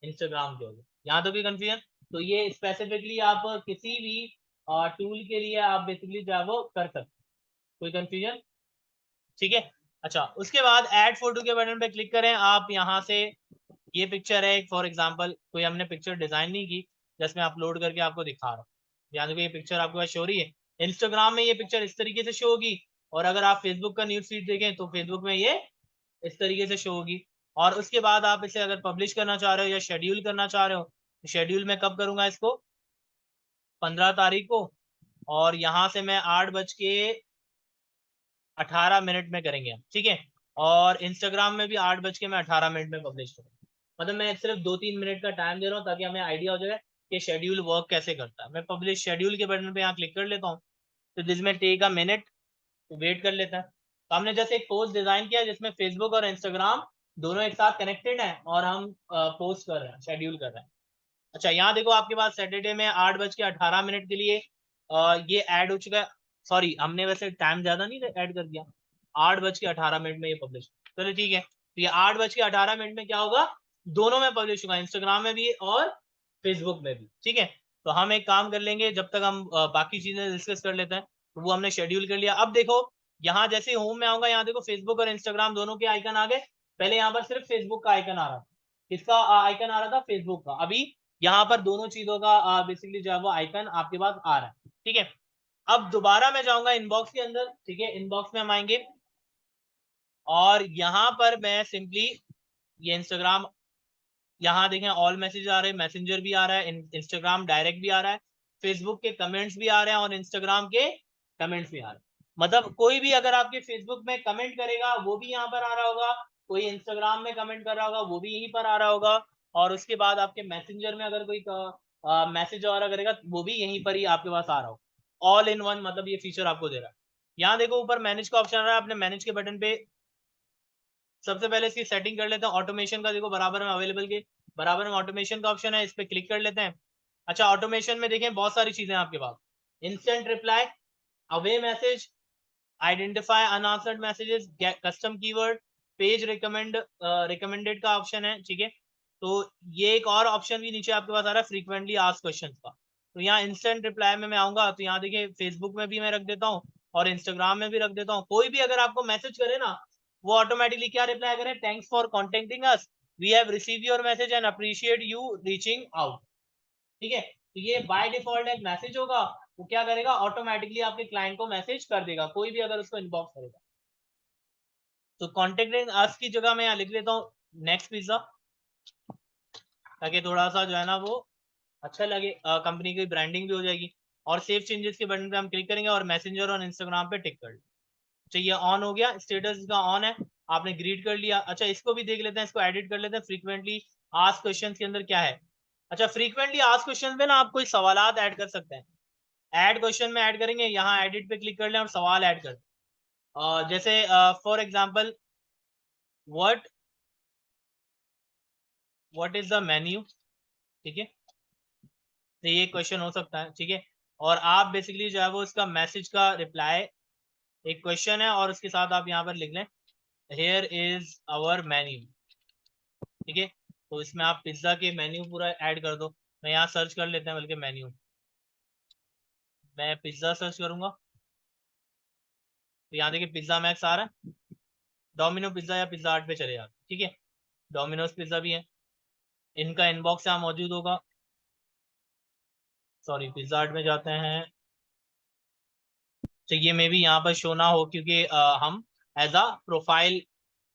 इंस्टाग्राम के हो गए। यहाँ तो कोई कंफ्यूजन? तो ये स्पेसिफिकली आप किसी भी टूल के लिए आप बेसिकली जो है वो कर सकते हैं। कोई कंफ्यूजन? ठीक है। अच्छा, उसके बाद ऐड फोटो के बटन पे क्लिक करें आप यहाँ से। ये पिक्चर है फॉर एग्जांपल, कोई हमने पिक्चर डिजाइन नहीं की, जस्ट मैं अपलोड करके आपको दिखा रहा हूँ। यहाँ देखो ये पिक्चर आपके पास शो हो रही है। इंस्टाग्राम में ये पिक्चर इस तरीके से शो होगी, और अगर आप फेसबुक का न्यूज फीड देखें तो फेसबुक में ये इस तरीके से शो होगी। और उसके बाद आप इसे अगर पब्लिश करना चाह रहे हो या शेड्यूल करना चाह रहे हो, शेड्यूल में कब करूंगा इसको, 15 तारीख को, और यहाँ से मैं 8:18 में करेंगे, ठीक है। और इंस्टाग्राम में भी 8:18 में पब्लिश करूँ। मतलब मैं सिर्फ 2-3 मिनट का टाइम दे रहा हूँ ताकि हमें आइडिया हो जाए कि शेड्यूल वर्क कैसे करता है। मैं पब्लिश शेड्यूल के बटन पे यहाँ क्लिक कर लेता हूँ, तो this may take a minute, wait कर लेता है। तो हमने जैसे एक पोस्ट डिजाइन किया जिसमें फेसबुक और इंस्टाग्राम दोनों एक साथ कनेक्टेड है और हम पोस्ट कर रहे हैं, शेड्यूल कर रहे हैं। अच्छा, यहाँ देखो आपके पास सैटरडे में 8:18 के लिए ये ऐड हो चुका है। सॉरी, हमने वैसे टाइम ज्यादा नहीं ऐड कर दिया, 8:18 में ये पब्लिश। चलो ठीक है, तो ये 8:18 में क्या होगा, दोनों में पब्लिश होगा, इंस्टाग्राम में भी और फेसबुक में भी, ठीक है। तो हम एक काम कर लेंगे, जब तक हम बाकी चीजें डिस्कस कर लेते हैं, तो वो हमने शेड्यूल कर लिया। अब देखो यहाँ जैसे होम में आऊंगा, यहाँ देखो फेसबुक और इंस्टाग्राम दोनों के आइकन आ गए। पहले यहाँ पर सिर्फ फेसबुक का आइकन आ रहा था, किसका आइकन आ रहा था, फेसबुक का। अभी यहाँ पर दोनों चीजों का बेसिकली जो है वो आइकन आपके पास आ रहा है, ठीक है। अब दोबारा मैं जाऊंगा इनबॉक्स के अंदर, ठीक है, इनबॉक्स में हम आएंगे और यहाँ पर मैं सिंपली ये इंस्टाग्राम, यहाँ देखें ऑल मैसेज आ रहे हैं, मैसेंजर भी आ रहा है, इंस्टाग्राम डायरेक्ट भी आ रहा है, फेसबुक के कमेंट्स भी आ रहे हैं और इंस्टाग्राम के कमेंट्स भी आ रहे हैं। मतलब कोई भी अगर आपके फेसबुक में कमेंट करेगा वो भी यहाँ पर आ रहा होगा, कोई इंस्टाग्राम में कमेंट कर रहा होगा वो भी यहीं पर आ रहा होगा, और उसके बाद आपके मैसेंजर में अगर कोई मैसेज वगैरह करेगा वो भी यहीं पर ही आपके पास आ रहा होगा। ऑल इन वन, मतलब ये फीचर आपको दे रहा है। यहाँ देखो ऊपर मैनेज का ऑप्शन आ रहा है, आपने मैनेज के बटन पे सबसे पहले इसकी सेटिंग कर लेते हैं। ऑटोमेशन का देखो बराबर में अवेलेबल के बराबर में ऑटोमेशन का ऑप्शन है, इस पे क्लिक कर लेते हैं। अच्छा, ऑटोमेशन में देखें बहुत सारी चीजें आपके पास, instant reply, away message, identify unanswered messages, custom keyword, page recommended का ऑप्शन है, ठीक है। तो ये एक और ऑप्शन भी नीचे आपके पास आ रहा है, फ्रीक्वेंटली आस्क्ड क्वेश्चंस का। तो यहाँ इंस्टेंट रिप्लाई में मैं आऊंगा, तो यहाँ देखिए फेसबुक में भी मैं रख देता हूँ और इंस्टाग्राम में भी रख देता हूँ। कोई भी अगर आपको मैसेज करे ना, वो ऑटोमेटिकली क्या रिप्लाई करे, thanks for contacting us, we have receive your message and appreciate you reaching out, ठीक है। तो ये बाय डिफॉल्ट एक मैसेज होगा, वो क्या करेगा, ऑटोमेटिकली आपके क्लाइंट को मैसेज कर देगा, कोई भी अगर उसको इनबॉक्स करेगा। तो कॉन्टेक्टिंग अस की जगह मैं यहाँ लिख लेता हूँ नेक्स्ट पिज्जा, ताकि थोड़ा सा जो है ना वो अच्छा लगे, कंपनी की ब्रांडिंग भी हो जाएगी। और सेव चेंजेस के बटन पे हम क्लिक करेंगे और मैसेंजर और इंस्टाग्राम पे टिक कर लें। अच्छा, ये ऑन हो गया, स्टेटस इसका ऑन है, आपने ग्रीट कर लिया। अच्छा, इसको भी देख लेते हैं, इसको एडिट कर लेते हैं, फ्रीक्वेंटली आस्क्ड क्वेश्चंस के अंदर क्या है। अच्छा, फ्रीक्वेंटली आस्क्ड क्वेश्चंस में ना आप कोई सवालात ऐड कर सकते हैं, ऐड क्वेश्चन में ऐड करेंगे, यहाँ एडिट पे क्लिक कर लें और सवाल ऐड कर जैसे for example what what is the menu, ठीक है। तो ये क्वेश्चन हो सकता है, ठीक है। और आप बेसिकली जो है वो इसका मैसेज का रिप्लाई, एक क्वेश्चन है और उसके साथ आप यहाँ पर लिख लें हेयर इज आवर मेन्यू, ठीक है। तो इसमें आप पिज्जा के मेन्यू पूरा ऐड कर दो। मैं यहाँ सर्च कर लेते हैं बल्कि मेन्यू, मैं पिज्जा सर्च करूंगा, तो यहाँ देखिए पिज्जा मैक्स आ रहा है, डोमिनो पिज्जा या पिज्जा हट पे चले जाते, ठीक है। डोमिनोज पिज्जा भी है, इनका इनबॉक्स यहाँ मौजूद होगा। सॉरी, पिज्जा हट में जाते हैं, तो ये मे भी यहाँ पर शो ना हो क्योंकि हम एज अ प्रोफाइल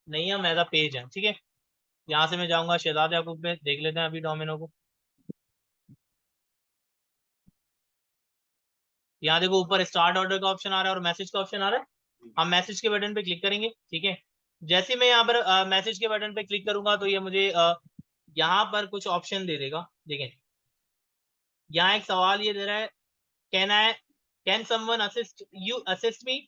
नहीं, हम एज अ पेज है, ठीक है। यहाँ से मैं जाऊंगा शहजाद याकूब पे, देख लेते हैं अभी डोमिनो को। यहाँ देखो ऊपर स्टार्ट ऑर्डर का ऑप्शन आ रहा है और मैसेज का ऑप्शन आ रहा है, हम मैसेज के बटन पे क्लिक करेंगे, ठीक है। जैसे मैं यहाँ पर मैसेज के बटन पे क्लिक करूंगा तो ये मुझे यहाँ पर कुछ ऑप्शन दे देगा, देखें यहाँ एक सवाल ये दे रहा है, can someone assist me,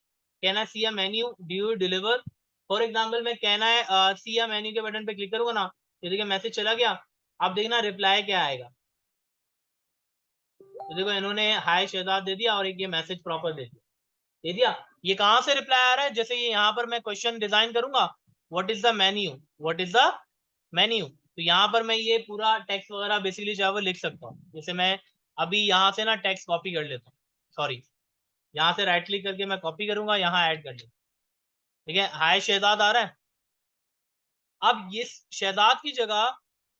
can I see a menu, do you deliver. For example मैं can I see a menu के बटन पे क्लिक करूंगा ना, ये देखिए मैसेज चला गया। अब देखना रिप्लाई क्या आएगा, तो देखो इन्होंने हाय शहजाद दे दिया और एक ये मैसेज प्रॉपर दे दिया। ये कहाँ से रिप्लाई आ रहा है, जैसे ये यहाँ पर मैं क्वेश्चन डिजाइन करूंगा, what is the menu, what is the menu, तो यहाँ पर मैं ये पूरा टेक्स्ट वगैरह बेसिकली जो है वो लिख सकता हूँ। जैसे मैं अभी यहाँ से ना टेक्स्ट कॉपी कर लेता हूँ, सॉरी, यहाँ से राइट क्लिक करके मैं कॉपी करूंगा, यहाँ ऐड कर लेता, ठीक है। हाय शहजाद आ रहा है। अब ये शहजाद की जगह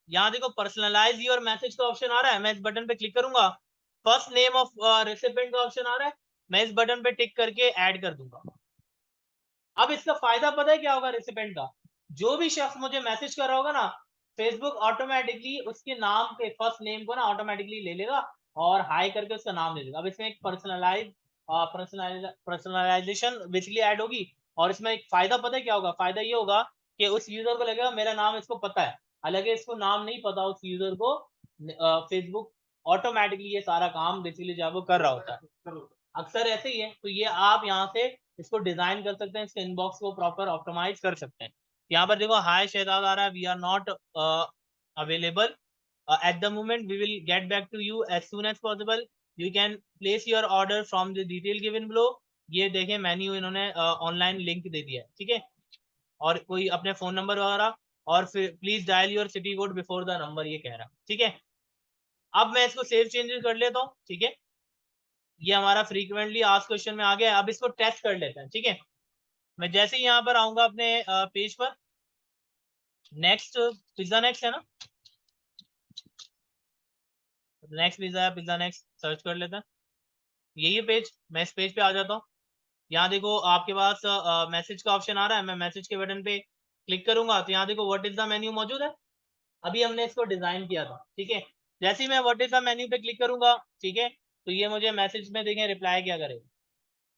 यहाँ देखो पर्सनलाइज योर मैसेज का ऑप्शन आ रहा है, मैं इस बटन पे क्लिक करूंगा, फर्स्ट नेम ऑफ रेसिपिएंट का ऑप्शन आ रहा है, मैं इस बटन पे टिक करके ऐड कर दूंगा। अब इसका फायदा पता है क्या होगा रेसिपिएंट का, जो भी शख्स मुझे मैसेज कर रहा होगा ना, फेसबुक ऑटोमेटिकली उसके नाम के फर्स्ट नेम को ना ऑटोमेटिकली ले लेगा और हाई करके उसका नाम दे देगा। अब इसमें एक पर्सनलाइजेशन बेसिकली ऐड होगी और इसमें एक फायदा पता है क्या होगा? फायदा ये होगा कि उस यूजर को लगेगा मेरा नाम इसको पता है, हालांकि इसको नाम नहीं पता उस यूजर को। फेसबुक ऑटोमेटिकली ये सारा काम बेसिकली जो है वो कर रहा होता है, अक्सर ऐसे ही है। तो ये आप यहाँ से इसको डिजाइन कर सकते हैं, इसके इनबॉक्स को प्रॉपर ऑप्टिमाइज कर सकते हैं। यहाँ पर देखो हाय शहजाद आ रहा है, we are not available at the moment, we will get back to you as soon as possible, you can place your order from the detail given below. ये देखें मेन्यू इन्होंने ऑनलाइन लिंक दे दिया है, ठीक है, और कोई अपने फोन नंबर वगैरह, और फिर please dial your city code before the number, ये कह रहा है, ठीक है। अब मैं इसको सेव चेंजेस कर लेता हूँ, ठीक है। ये हमारा फ्रीक्वेंटली आस्क्ड क्वेश्चन में आ गया। अब इसको टेस्ट कर लेते हैं, ठीक है। मैं जैसे ही यहाँ पर आऊंगा अपने पेज पर, नेक्स्ट पिज्जा नेक्स्ट है ना, नेक्स्ट पिज्जा है, पिज्जा नेक्स्ट सर्च कर लेते हैं। यही पेज, मैं इस पेज पे आ जाता हूँ। यहाँ देखो आपके पास मैसेज का ऑप्शन आ रहा है, मैं मैसेज के बटन पे क्लिक करूंगा तो यहाँ देखो व्हाट इज द मेन्यू मौजूद है। अभी हमने इसको डिजाइन किया था, ठीक है। जैसे ही मैं व्हाट इज द मेन्यू पे क्लिक करूंगा, ठीक है, तो ये मुझे मैसेज में देखें रिप्लाई क्या करेगा।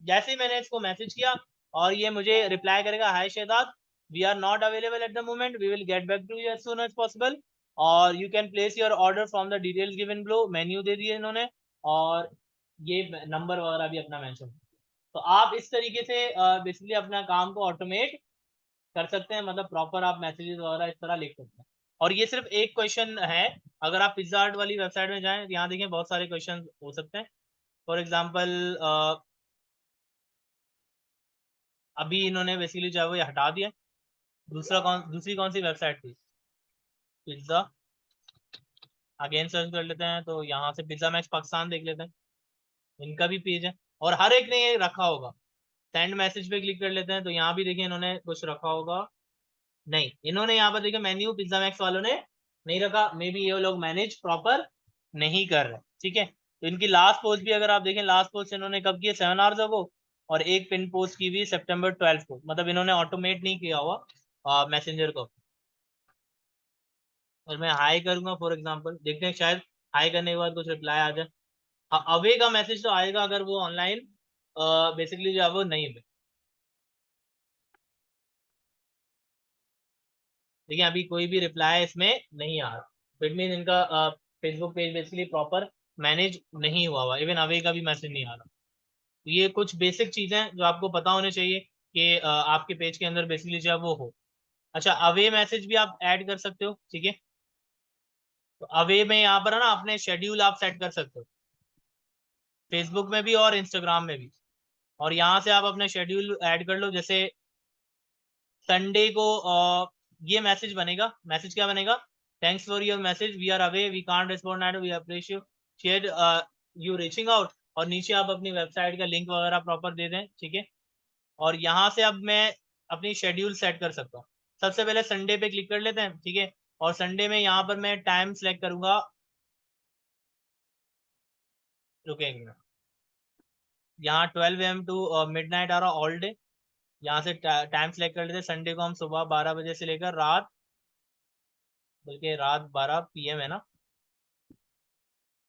जैसे ही मैंने इसको मैसेज किया और ये मुझे रिप्लाई करेगा, hi Shahzad, we are not available at the moment, we will get back to you as soon as possible, और you can place your order from the details given below. Menu दे दिए इन्होंने और ये नंबर वगैरह भी अपना मेंशन। तो आप इस तरीके से बेसिकली अपना काम को ऑटोमेट कर सकते हैं, मतलब प्रॉपर आप मैसेजेस वगैरह इस तरह लिख सकते हैं। और ये सिर्फ एक क्वेश्चन है, अगर आप पिज्जा हट वाली वेबसाइट में जाएं, यहाँ देखें बहुत सारे क्वेश्चन हो सकते हैं। फॉर एग्जाम्पल अभी इन्होंने बेसिकली जो है वो ये हटा दिया। दूसरी कौन सी वेबसाइट थी? पिज्जा, अगेन सर्च कर लेते हैं तो यहाँ से पिज्जा मैक्स पाकिस्तान देख लेते हैं, इनका भी पेज है और हर एक ने ये रखा होगा। सेंड मैसेज पे क्लिक कर लेते हैं तो यहाँ भी देखिए इन्होंने कुछ रखा होगा। नहीं, इन्होंने यहाँ पर देखिए मेन्यू पिज्जा मैक्स वालों ने नहीं रखा, मे बी ये लोग मैनेज प्रॉपर नहीं कर रहे, ठीक है। तो इनकी लास्ट पोस्ट भी अगर आप देखें, लास्ट पोस्ट इन्होंने कब की है? 7 आवर्स अगो, और एक पिन पोस्ट की हुई सितंबर 12 को, मतलब इन्होंने ऑटोमेट नहीं किया हुआ मैसेंजर को। और मैं हाई करूंगा फॉर एग्जांपल, देखते हैं शायद हाई करने के बाद कुछ रिप्लाई आ जाए। अवे का मैसेज तो आएगा अगर वो ऑनलाइन बेसिकली जो है वो नहीं है। देखिए अभी कोई भी रिप्लाई इसमें नहीं आ रहा, इट मीन इनका Facebook page basically proper manage नहीं हुआ हुआ, इवन अवे का भी मैसेज नहीं आ रहा। तो ये कुछ बेसिक चीजें जो आपको पता होने चाहिए कि आपके पेज के अंदर बेसिकली जो है वो हो। अच्छा, अवे मैसेज भी आप ऐड कर सकते हो, ठीक है। तो अवे में यहाँ पर है ना अपने शेड्यूल आप सेट कर सकते हो, फेसबुक में भी और इंस्टाग्राम में भी। और यहाँ से आप अपने शेड्यूल ऐड कर लो, जैसे संडे को ये मैसेज बनेगा। मैसेज क्या बनेगा? Thanks for your message, we are away, we can't respond now, we appreciate share you reaching out. और नीचे आप अपनी वेबसाइट का लिंक वगैरह प्रॉपर दे दें, ठीक है। और यहाँ से अब मैं अपनी शेड्यूल सेट कर सकता हूँ। सबसे पहले संडे पे क्लिक कर लेते हैं, ठीक है। और संडे में यहाँ पर मैं टाइम सेलेक्ट करूंगा, रुकेंगे यहाँ 12 AM टू मिडनाइट आ रहा ऑल डे। यहाँ से टाइम सेलेक्ट कर लेते हैं, संडे को हम सुबह 12 बजे से लेकर रात, बल्कि रात 12 PM है ना,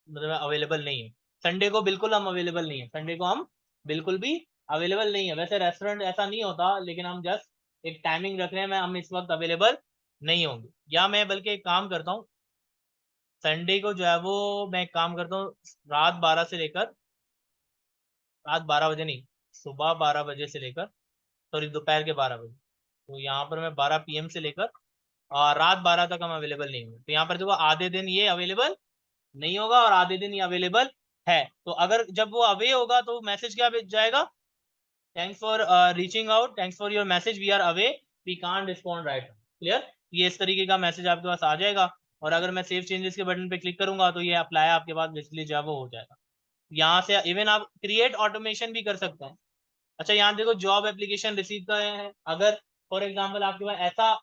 मतलब अवेलेबल नहीं है। संडे को बिल्कुल हम अवेलेबल नहीं है, संडे को हम बिल्कुल भी अवेलेबल नहीं है। वैसे रेस्टोरेंट ऐसा नहीं होता, लेकिन हम जस्ट एक टाइमिंग रख रहे हैं, मैं हम इस वक्त अवेलेबल नहीं होंगे। या मैं बल्कि एक काम करता हूँ, संडे को जो है वो मैं एक काम करता हूँ, रात 12 से लेकर, रात 12 बजे नहीं, सुबह 12 बजे से लेकर, सॉरी दोपहर के 12 बजे, तो यहाँ पर मैं 12 PM से लेकर रात 12 तक हम अवेलेबल नहीं होंगे। तो यहाँ पर देखो आधे दिन ये अवेलेबल नहीं होगा और आधे दिन ये अवेलेबल है। तो अगर जब वो अवे होगा तो मैसेज क्या भेज जाएगा? Thanks for reaching out, thanks for your message, we are away, we can't respond right. Clear? ये इस तरीके का मैसेज आपके पास आ जाएगा। और अगर मैं सेव चेंजेस के बटन पे क्लिक करूंगा तो ये अप्लाई आपके पास बेसिकली जो है वो हो जाएगा। यहाँ से इवन आप क्रिएट ऑटोमेशन भी कर सकते हैं। अच्छा, यहाँ देखो जॉब एप्लीकेशन रिसीव कर रहे हैं, अगर फॉर एग्जाम्पल आपके पास ऐसा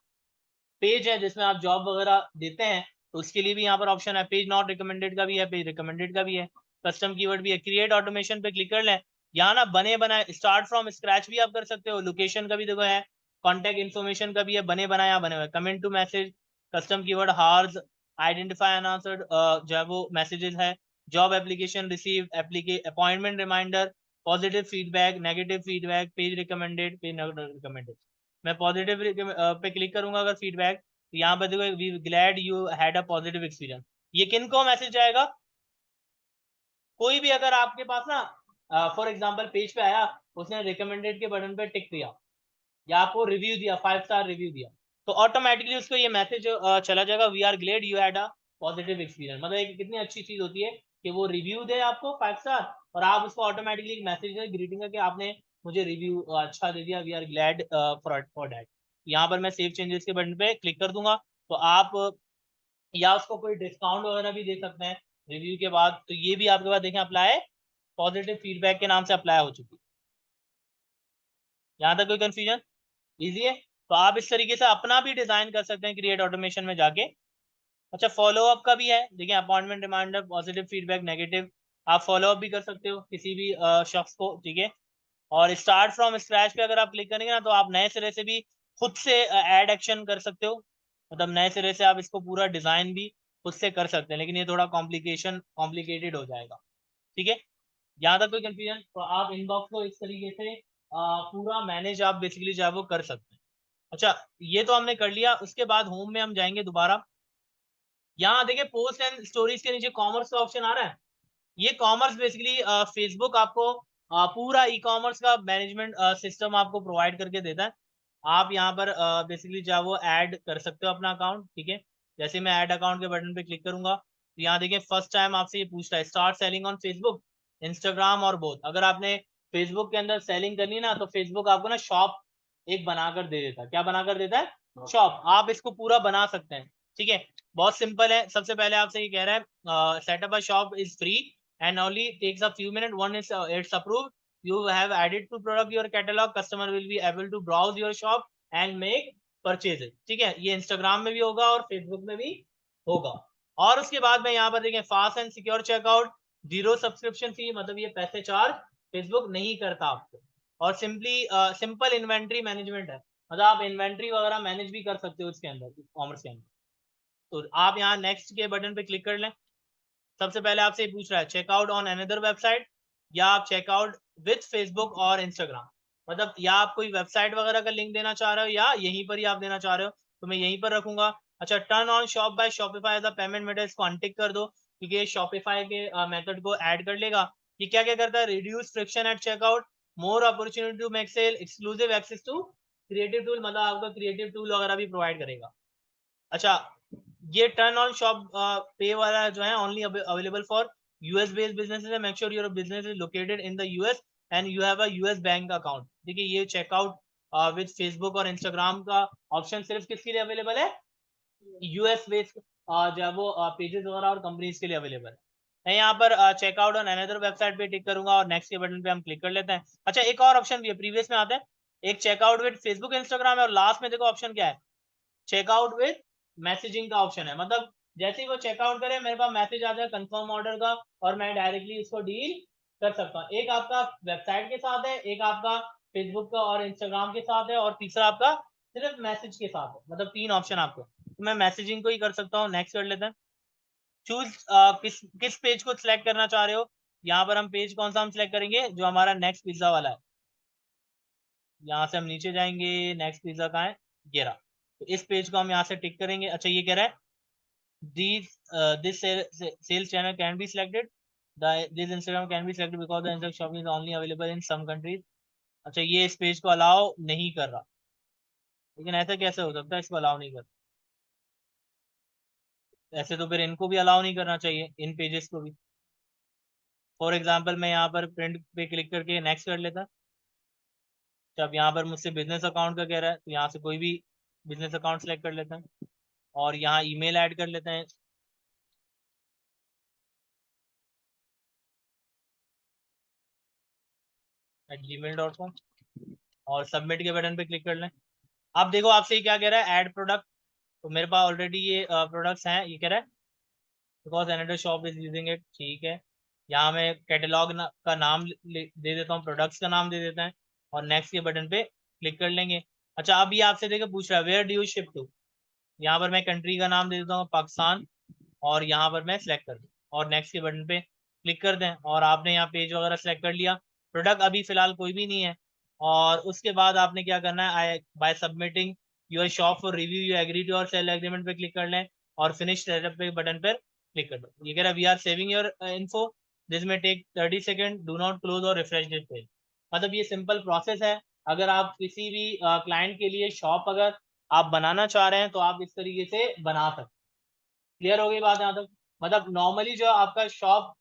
पेज है जिसमें आप जॉब वगैरह देते हैं, तो उसके लिए भी यहाँ पर ऑप्शन है, पेज नॉट रिकमेंडेड का भी है, पेज रिकमेंडेड का भी है, कस्टम कीवर्ड भी है। क्रिएट ऑटोमेशन पे क्लिक कर लें, यहाँ ना बने बनाए स्टार्ट फ्रॉम स्क्रैच भी आप कर सकते हो, लोकेशन का भी देखो है, कॉन्टैक्ट इन्फॉर्मेशन का भी है, बने बनाया बने हुए। Comment to message, custom keyword, hours, identify unanswered जो है वो मैसेजेस है, job application receive, appointment reminder, positive feedback, negative feedback, page recommended, page recommended. मैं पॉजिटिव पे क्लिक करूंगा अगर फीडबैक, तो यहाँ पर देखो we glad you had a positive experience. ये किन को मैसेज जाएगा? कोई भी अगर आपके पास ना फॉर एग्जांपल पेज पे आया, उसने रिकमेंडेड के बटन पे टिक दिया या आपको रिव्यू दिया, 5 स्टार रिव्यू दिया, तो ऑटोमेटिकली उसको ये मैसेज चला जाएगा, we are glad you had a positive experience. मतलब एक कितनी अच्छी चीज होती है कि वो रिव्यू दे आपको 5 स्टार और आप उसको ऑटोमेटिकली मैसेज है ग्रीटिंग है कि आपने मुझे रिव्यू अच्छा दे दिया, we are glad for that. यहाँ पर मैं सेव चेंजेस के बटन पे क्लिक कर दूंगा, तो आप या उसको कोई डिस्काउंट वगैरह भी दे सकते हैं रिव्यू के बाद। तो ये भी आपके पास देखें अप्लाई पॉजिटिव फीडबैक के नाम से अप्लाई हो चुकी है। यहाँ तक कोई कंफ्यूजन? इजी है। तो आप इस तरीके से अपना भी डिजाइन कर सकते हैं क्रिएट ऑटोमेशन में जाके। अच्छा, फॉलो अप का भी है, देखिए appointment reminder, positive feedback, negative, आप फॉलो अप भी कर सकते हो किसी भी शख्स को, ठीक है। और स्टार्ट फ्रॉम स्क्रैच पे अगर आप क्लिक करेंगे ना, तो आप नए सिरे से भी खुद से ऐड एक्शन कर सकते हो, मतलब नए सिरे से आप इसको पूरा डिजाइन भी खुद से कर सकते हैं, लेकिन ये थोड़ा कॉम्प्लिकेटेड हो जाएगा, ठीक है। यहाँ तक कोई कंफ्यूजन? तो आप इनबॉक्स को इस तरीके से पूरा मैनेज आप बेसिकली जो है वो कर सकते हैं। अच्छा, ये तो हमने कर लिया। उसके बाद होम में हम जाएंगे दोबारा। यहाँ देखिए पोस्ट एंड स्टोरीज के नीचे कॉमर्स का ऑप्शन आ रहा है। ये कॉमर्स बेसिकली फेसबुक आपको पूरा ई कॉमर्स का मैनेजमेंट सिस्टम आपको प्रोवाइड करके देता है। आप यहाँ पर बेसिकली जो है वो ऐड कर सकते हो अपना अकाउंट, ठीक है। जैसे मैं ऐड अकाउंट के बटन पे क्लिक करूंगा, तो यहाँ देखिए फर्स्ट टाइम आपसे ये पूछता है start selling on Facebook, Instagram और बोथ। अगर आपने फेसबुक के अंदर सेलिंग करनी ना, तो फेसबुक आपको ना शॉप एक बनाकर दे देता है। क्या बनाकर देता है? शॉप। आप इसको पूरा बना सकते हैं, ठीक है। बहुत सिंपल है। सबसे पहले आपसे ये कह रहा है setup a shop is free and only takes a few minutes. One is it's approved, you have added to product your catalog, customer will be able to browse your shop and make purchases, ठीक है। ये Instagram में भी होगा और Facebook में भी होगा। और उसके बाद में यहाँ पर देखें fast and secure checkout, zero subscription fee, मतलब ये पैसे चार्ज फेसबुक नहीं करता आपको। और सिंपल इन्वेंट्री मैनेजमेंट है, मतलब आप इन्वेंट्री वगैरह मैनेज भी कर सकते हो इसके अंदर, कॉमर्स के अंदर। तो आप यहाँ नेक्स्ट के बटन पे क्लिक कर लें। सबसे पहले आपसे ये पूछ रहा है चेकआउट ऑन अनदर वेबसाइट, या आप चेकआउट विथ फेसबुक और इंस्टाग्राम, मतलब या आप कोई वेबसाइट वगैरह का लिंक देना चाह रहे हो या यहीं पर ही आप देना चाह रहे हो, तो मैं यहीं पर रखूंगा। अच्छा, turn on shop by Shopify as a payment method, इसको अनटिक कर दो, क्योंकि ये शॉपिफाई के मेथड को ऐड कर लेगा। ये क्या क्या करता है? Reduce friction at checkout, more opportunity to make sale, exclusive access to creative tool, मतलब आपका क्रिएटिव टूल वगैरह भी प्रोवाइड करेगा। अच्छा, ये टर्न ऑन शॉप पे वाला जो है only available for US based businesses है, make sure your business is located in the US and you have a US bank account. देखिए ये चेकआउट विद फेसबुक और इंस्टाग्राम का ऑप्शन सिर्फ किसके लिए अवेलेबल है? यूएस बेस्ड जो है वो पेजेस वगैरह और कंपनीज के लिए अवेलेबल है। मैं यहाँ पर चेकआउट ऑन अनदर वेबसाइट पे टिक करूंगा और नेक्स्ट के बटन पे हम क्लिक कर लेते हैं। अच्छा, एक और ऑप्शन भी है, प्रीवियस में आता है एक चेकआउट विद फेसबुक इंस्टाग्राम है, और लास्ट में देखो ऑप्शन क्या है, चेकआउट विद मैसेजिंग का ऑप्शन है। मतलब जैसे ही वो चेकआउट करे मेरे पास मैसेज आ जाए कंफर्म ऑर्डर का, और मैं डायरेक्टली उसको डील कर सकता हूँ। एक आपका वेबसाइट के साथ है, एक आपका फेसबुक का और इंस्टाग्राम के साथ है, और तीसरा आपका सिर्फ मैसेज के साथ है। मतलब 3 ऑप्शन आपको। तो मैं मैसेजिंग को ही कर सकता हूँ। नेक्स्ट कर लेते हैं। चूज किस पेज को सिलेक्ट करना चाह रहे हो। यहाँ पर हम पेज कौन सा हम सिलेक्ट करेंगे? जो हमारा नेक्स्ट पिज्जा वाला है। यहाँ से हम नीचे जाएंगे, नेक्स्ट पिज्जा कहाँ है? ये रहा। तो इस पेज को हम यहाँ से टिक करेंगे। अच्छा, ये कह रहा है this sales channel can be selected, this Instagram can be selected because the Instagram shopping is only available in some countries। अच्छा, ये इस पेज को अलाउ नहीं कर रहा, लेकिन ऐसा कैसे हो सकता है इसको अलाउ नहीं कर? ऐसे तो फिर इनको भी अलाउ नहीं करना चाहिए, इन पेजेस को भी। फॉर एग्जाम्पल मैं यहाँ पर प्रिंट पे क्लिक करके नेक्स्ट कर लेता। जब यहाँ पर मुझसे बिजनेस अकाउंट का कह रहा है, तो यहाँ से कोई भी बिजनेस अकाउंट सेलेक्ट कर लेते हैं और यहाँ ईमेल ऐड कर लेते हैं @gmail.com, और सबमिट के बटन पे क्लिक कर लें। अब देखो आपसे ये क्या कह रहा है, ऐड प्रोडक्ट। तो मेरे पास ऑलरेडी ये प्रोडक्ट्स हैं। ये कह रहा है because another shop is using it, ठीक है। यहाँ मैं कैटलॉग का नाम दे देता हूँ, प्रोडक्ट्स का नाम दे देता है, और नेक्स्ट के बटन पे क्लिक कर लेंगे। अच्छा, अभी आपसे देखिए पूछ रहा है where do you ship to. यहाँ पर मैं कंट्री का नाम दे देता हूँ पाकिस्तान, और यहाँ पर मैं सेलेक्ट कर दूँ और नेक्स्ट के बटन पे क्लिक कर दें, और आपने यहाँ पेज वगैरह सेलेक्ट कर लिया। प्रोडक्ट अभी फिलहाल कोई भी नहीं है, और उसके बाद आपने क्या करना है, I by submitting your shop for review you agree to और सेल एग्रीमेंट पे क्लिक कर लें, और फिनिश सेटअप पे बटन पर क्लिक कर दो। ये कह रहा है we are saving your info, this may take 30 second, do not close और रिफ्रेश दिस पेज। मतलब ये सिंपल प्रोसेस है। अगर आप किसी भी क्लाइंट के लिए शॉप अगर आप बनाना चाह रहे हैं तो आप इस तरीके से बना सकते हैं। क्लियर हो गई बात यहाँ तक। मतलब नॉर्मली जो आपका शॉप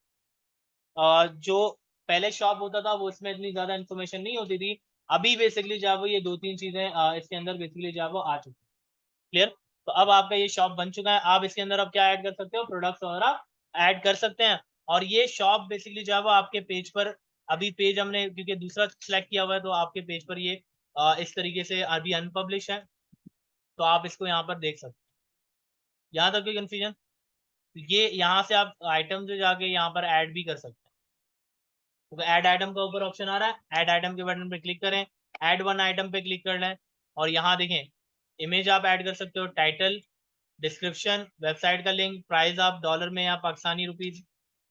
जो पहले शॉप होता था वो इसमें इतनी ज्यादा इन्फॉर्मेशन नहीं होती थी। अभी बेसिकली जो है वो ये 2-3 चीजें इसके अंदर बेसिकली जो है वो आ चुकी है। क्लियर। तो अब आपका ये शॉप बन चुका है। आप इसके अंदर अब क्या ऐड कर सकते हो, प्रोडक्ट्स वगैरह ऐड कर सकते हैं। और ये शॉप बेसिकली जो है वो आपके पेज पर, अभी पेज हमने क्योंकि दूसरा सिलेक्ट किया हुआ है तो आपके पेज पर ये इस तरीके से अभी अनपब्लिश है, तो आप इसको यहाँ पर देख सकते हैं। यहाँ तक कोई कंफ्यूजन? ये यहाँ से आप आइटम से जाके यहाँ पर ऐड भी कर सकते हैं। तो ऐड आइटम का ऊपर ऑप्शन आ रहा है, ऐड आइटम के बटन पे क्लिक करें, ऐड वन आइटम पे क्लिक कर लें, और यहाँ देखें इमेज आप ऐड कर सकते हो, टाइटल, डिस्क्रिप्शन, वेबसाइट का लिंक, प्राइस आप डॉलर में या पाकिस्तानी रुपीज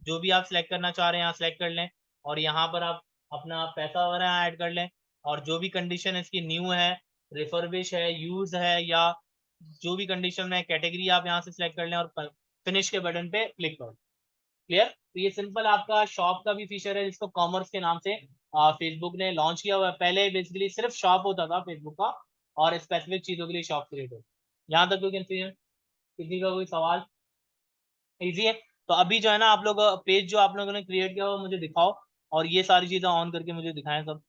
जो भी आप सिलेक्ट करना चाह रहे हैं यहाँ सिलेक्ट कर लें, और यहाँ पर आप अपना पैसा वगैरह ऐड कर लें, और जो भी कंडीशन इसकी न्यू है, रिफर्बिश है, यूज है, या जो भी कंडीशन है, कैटेगरी आप यहाँ से सिलेक्ट कर लें और फिनिश के बटन पे क्लिक करो। क्लियर। तो ये सिंपल आपका शॉप का भी फीचर है जिसको कॉमर्स के नाम से फेसबुक ने लॉन्च किया हुआ है। पहले बेसिकली सिर्फ शॉप होता था फेसबुक का, और स्पेसिफिक चीजों के लिए शॉप क्रिएट हो। यहाँ तक कोई कंफ्यूजन, किसी का कोई सवाल? इजी है। तो अभी जो है ना आप लोग पेज जो आप लोगों ने क्रिएट किया वो मुझे दिखाओ, और ये सारी चीजें ऑन करके मुझे दिखाएं सब।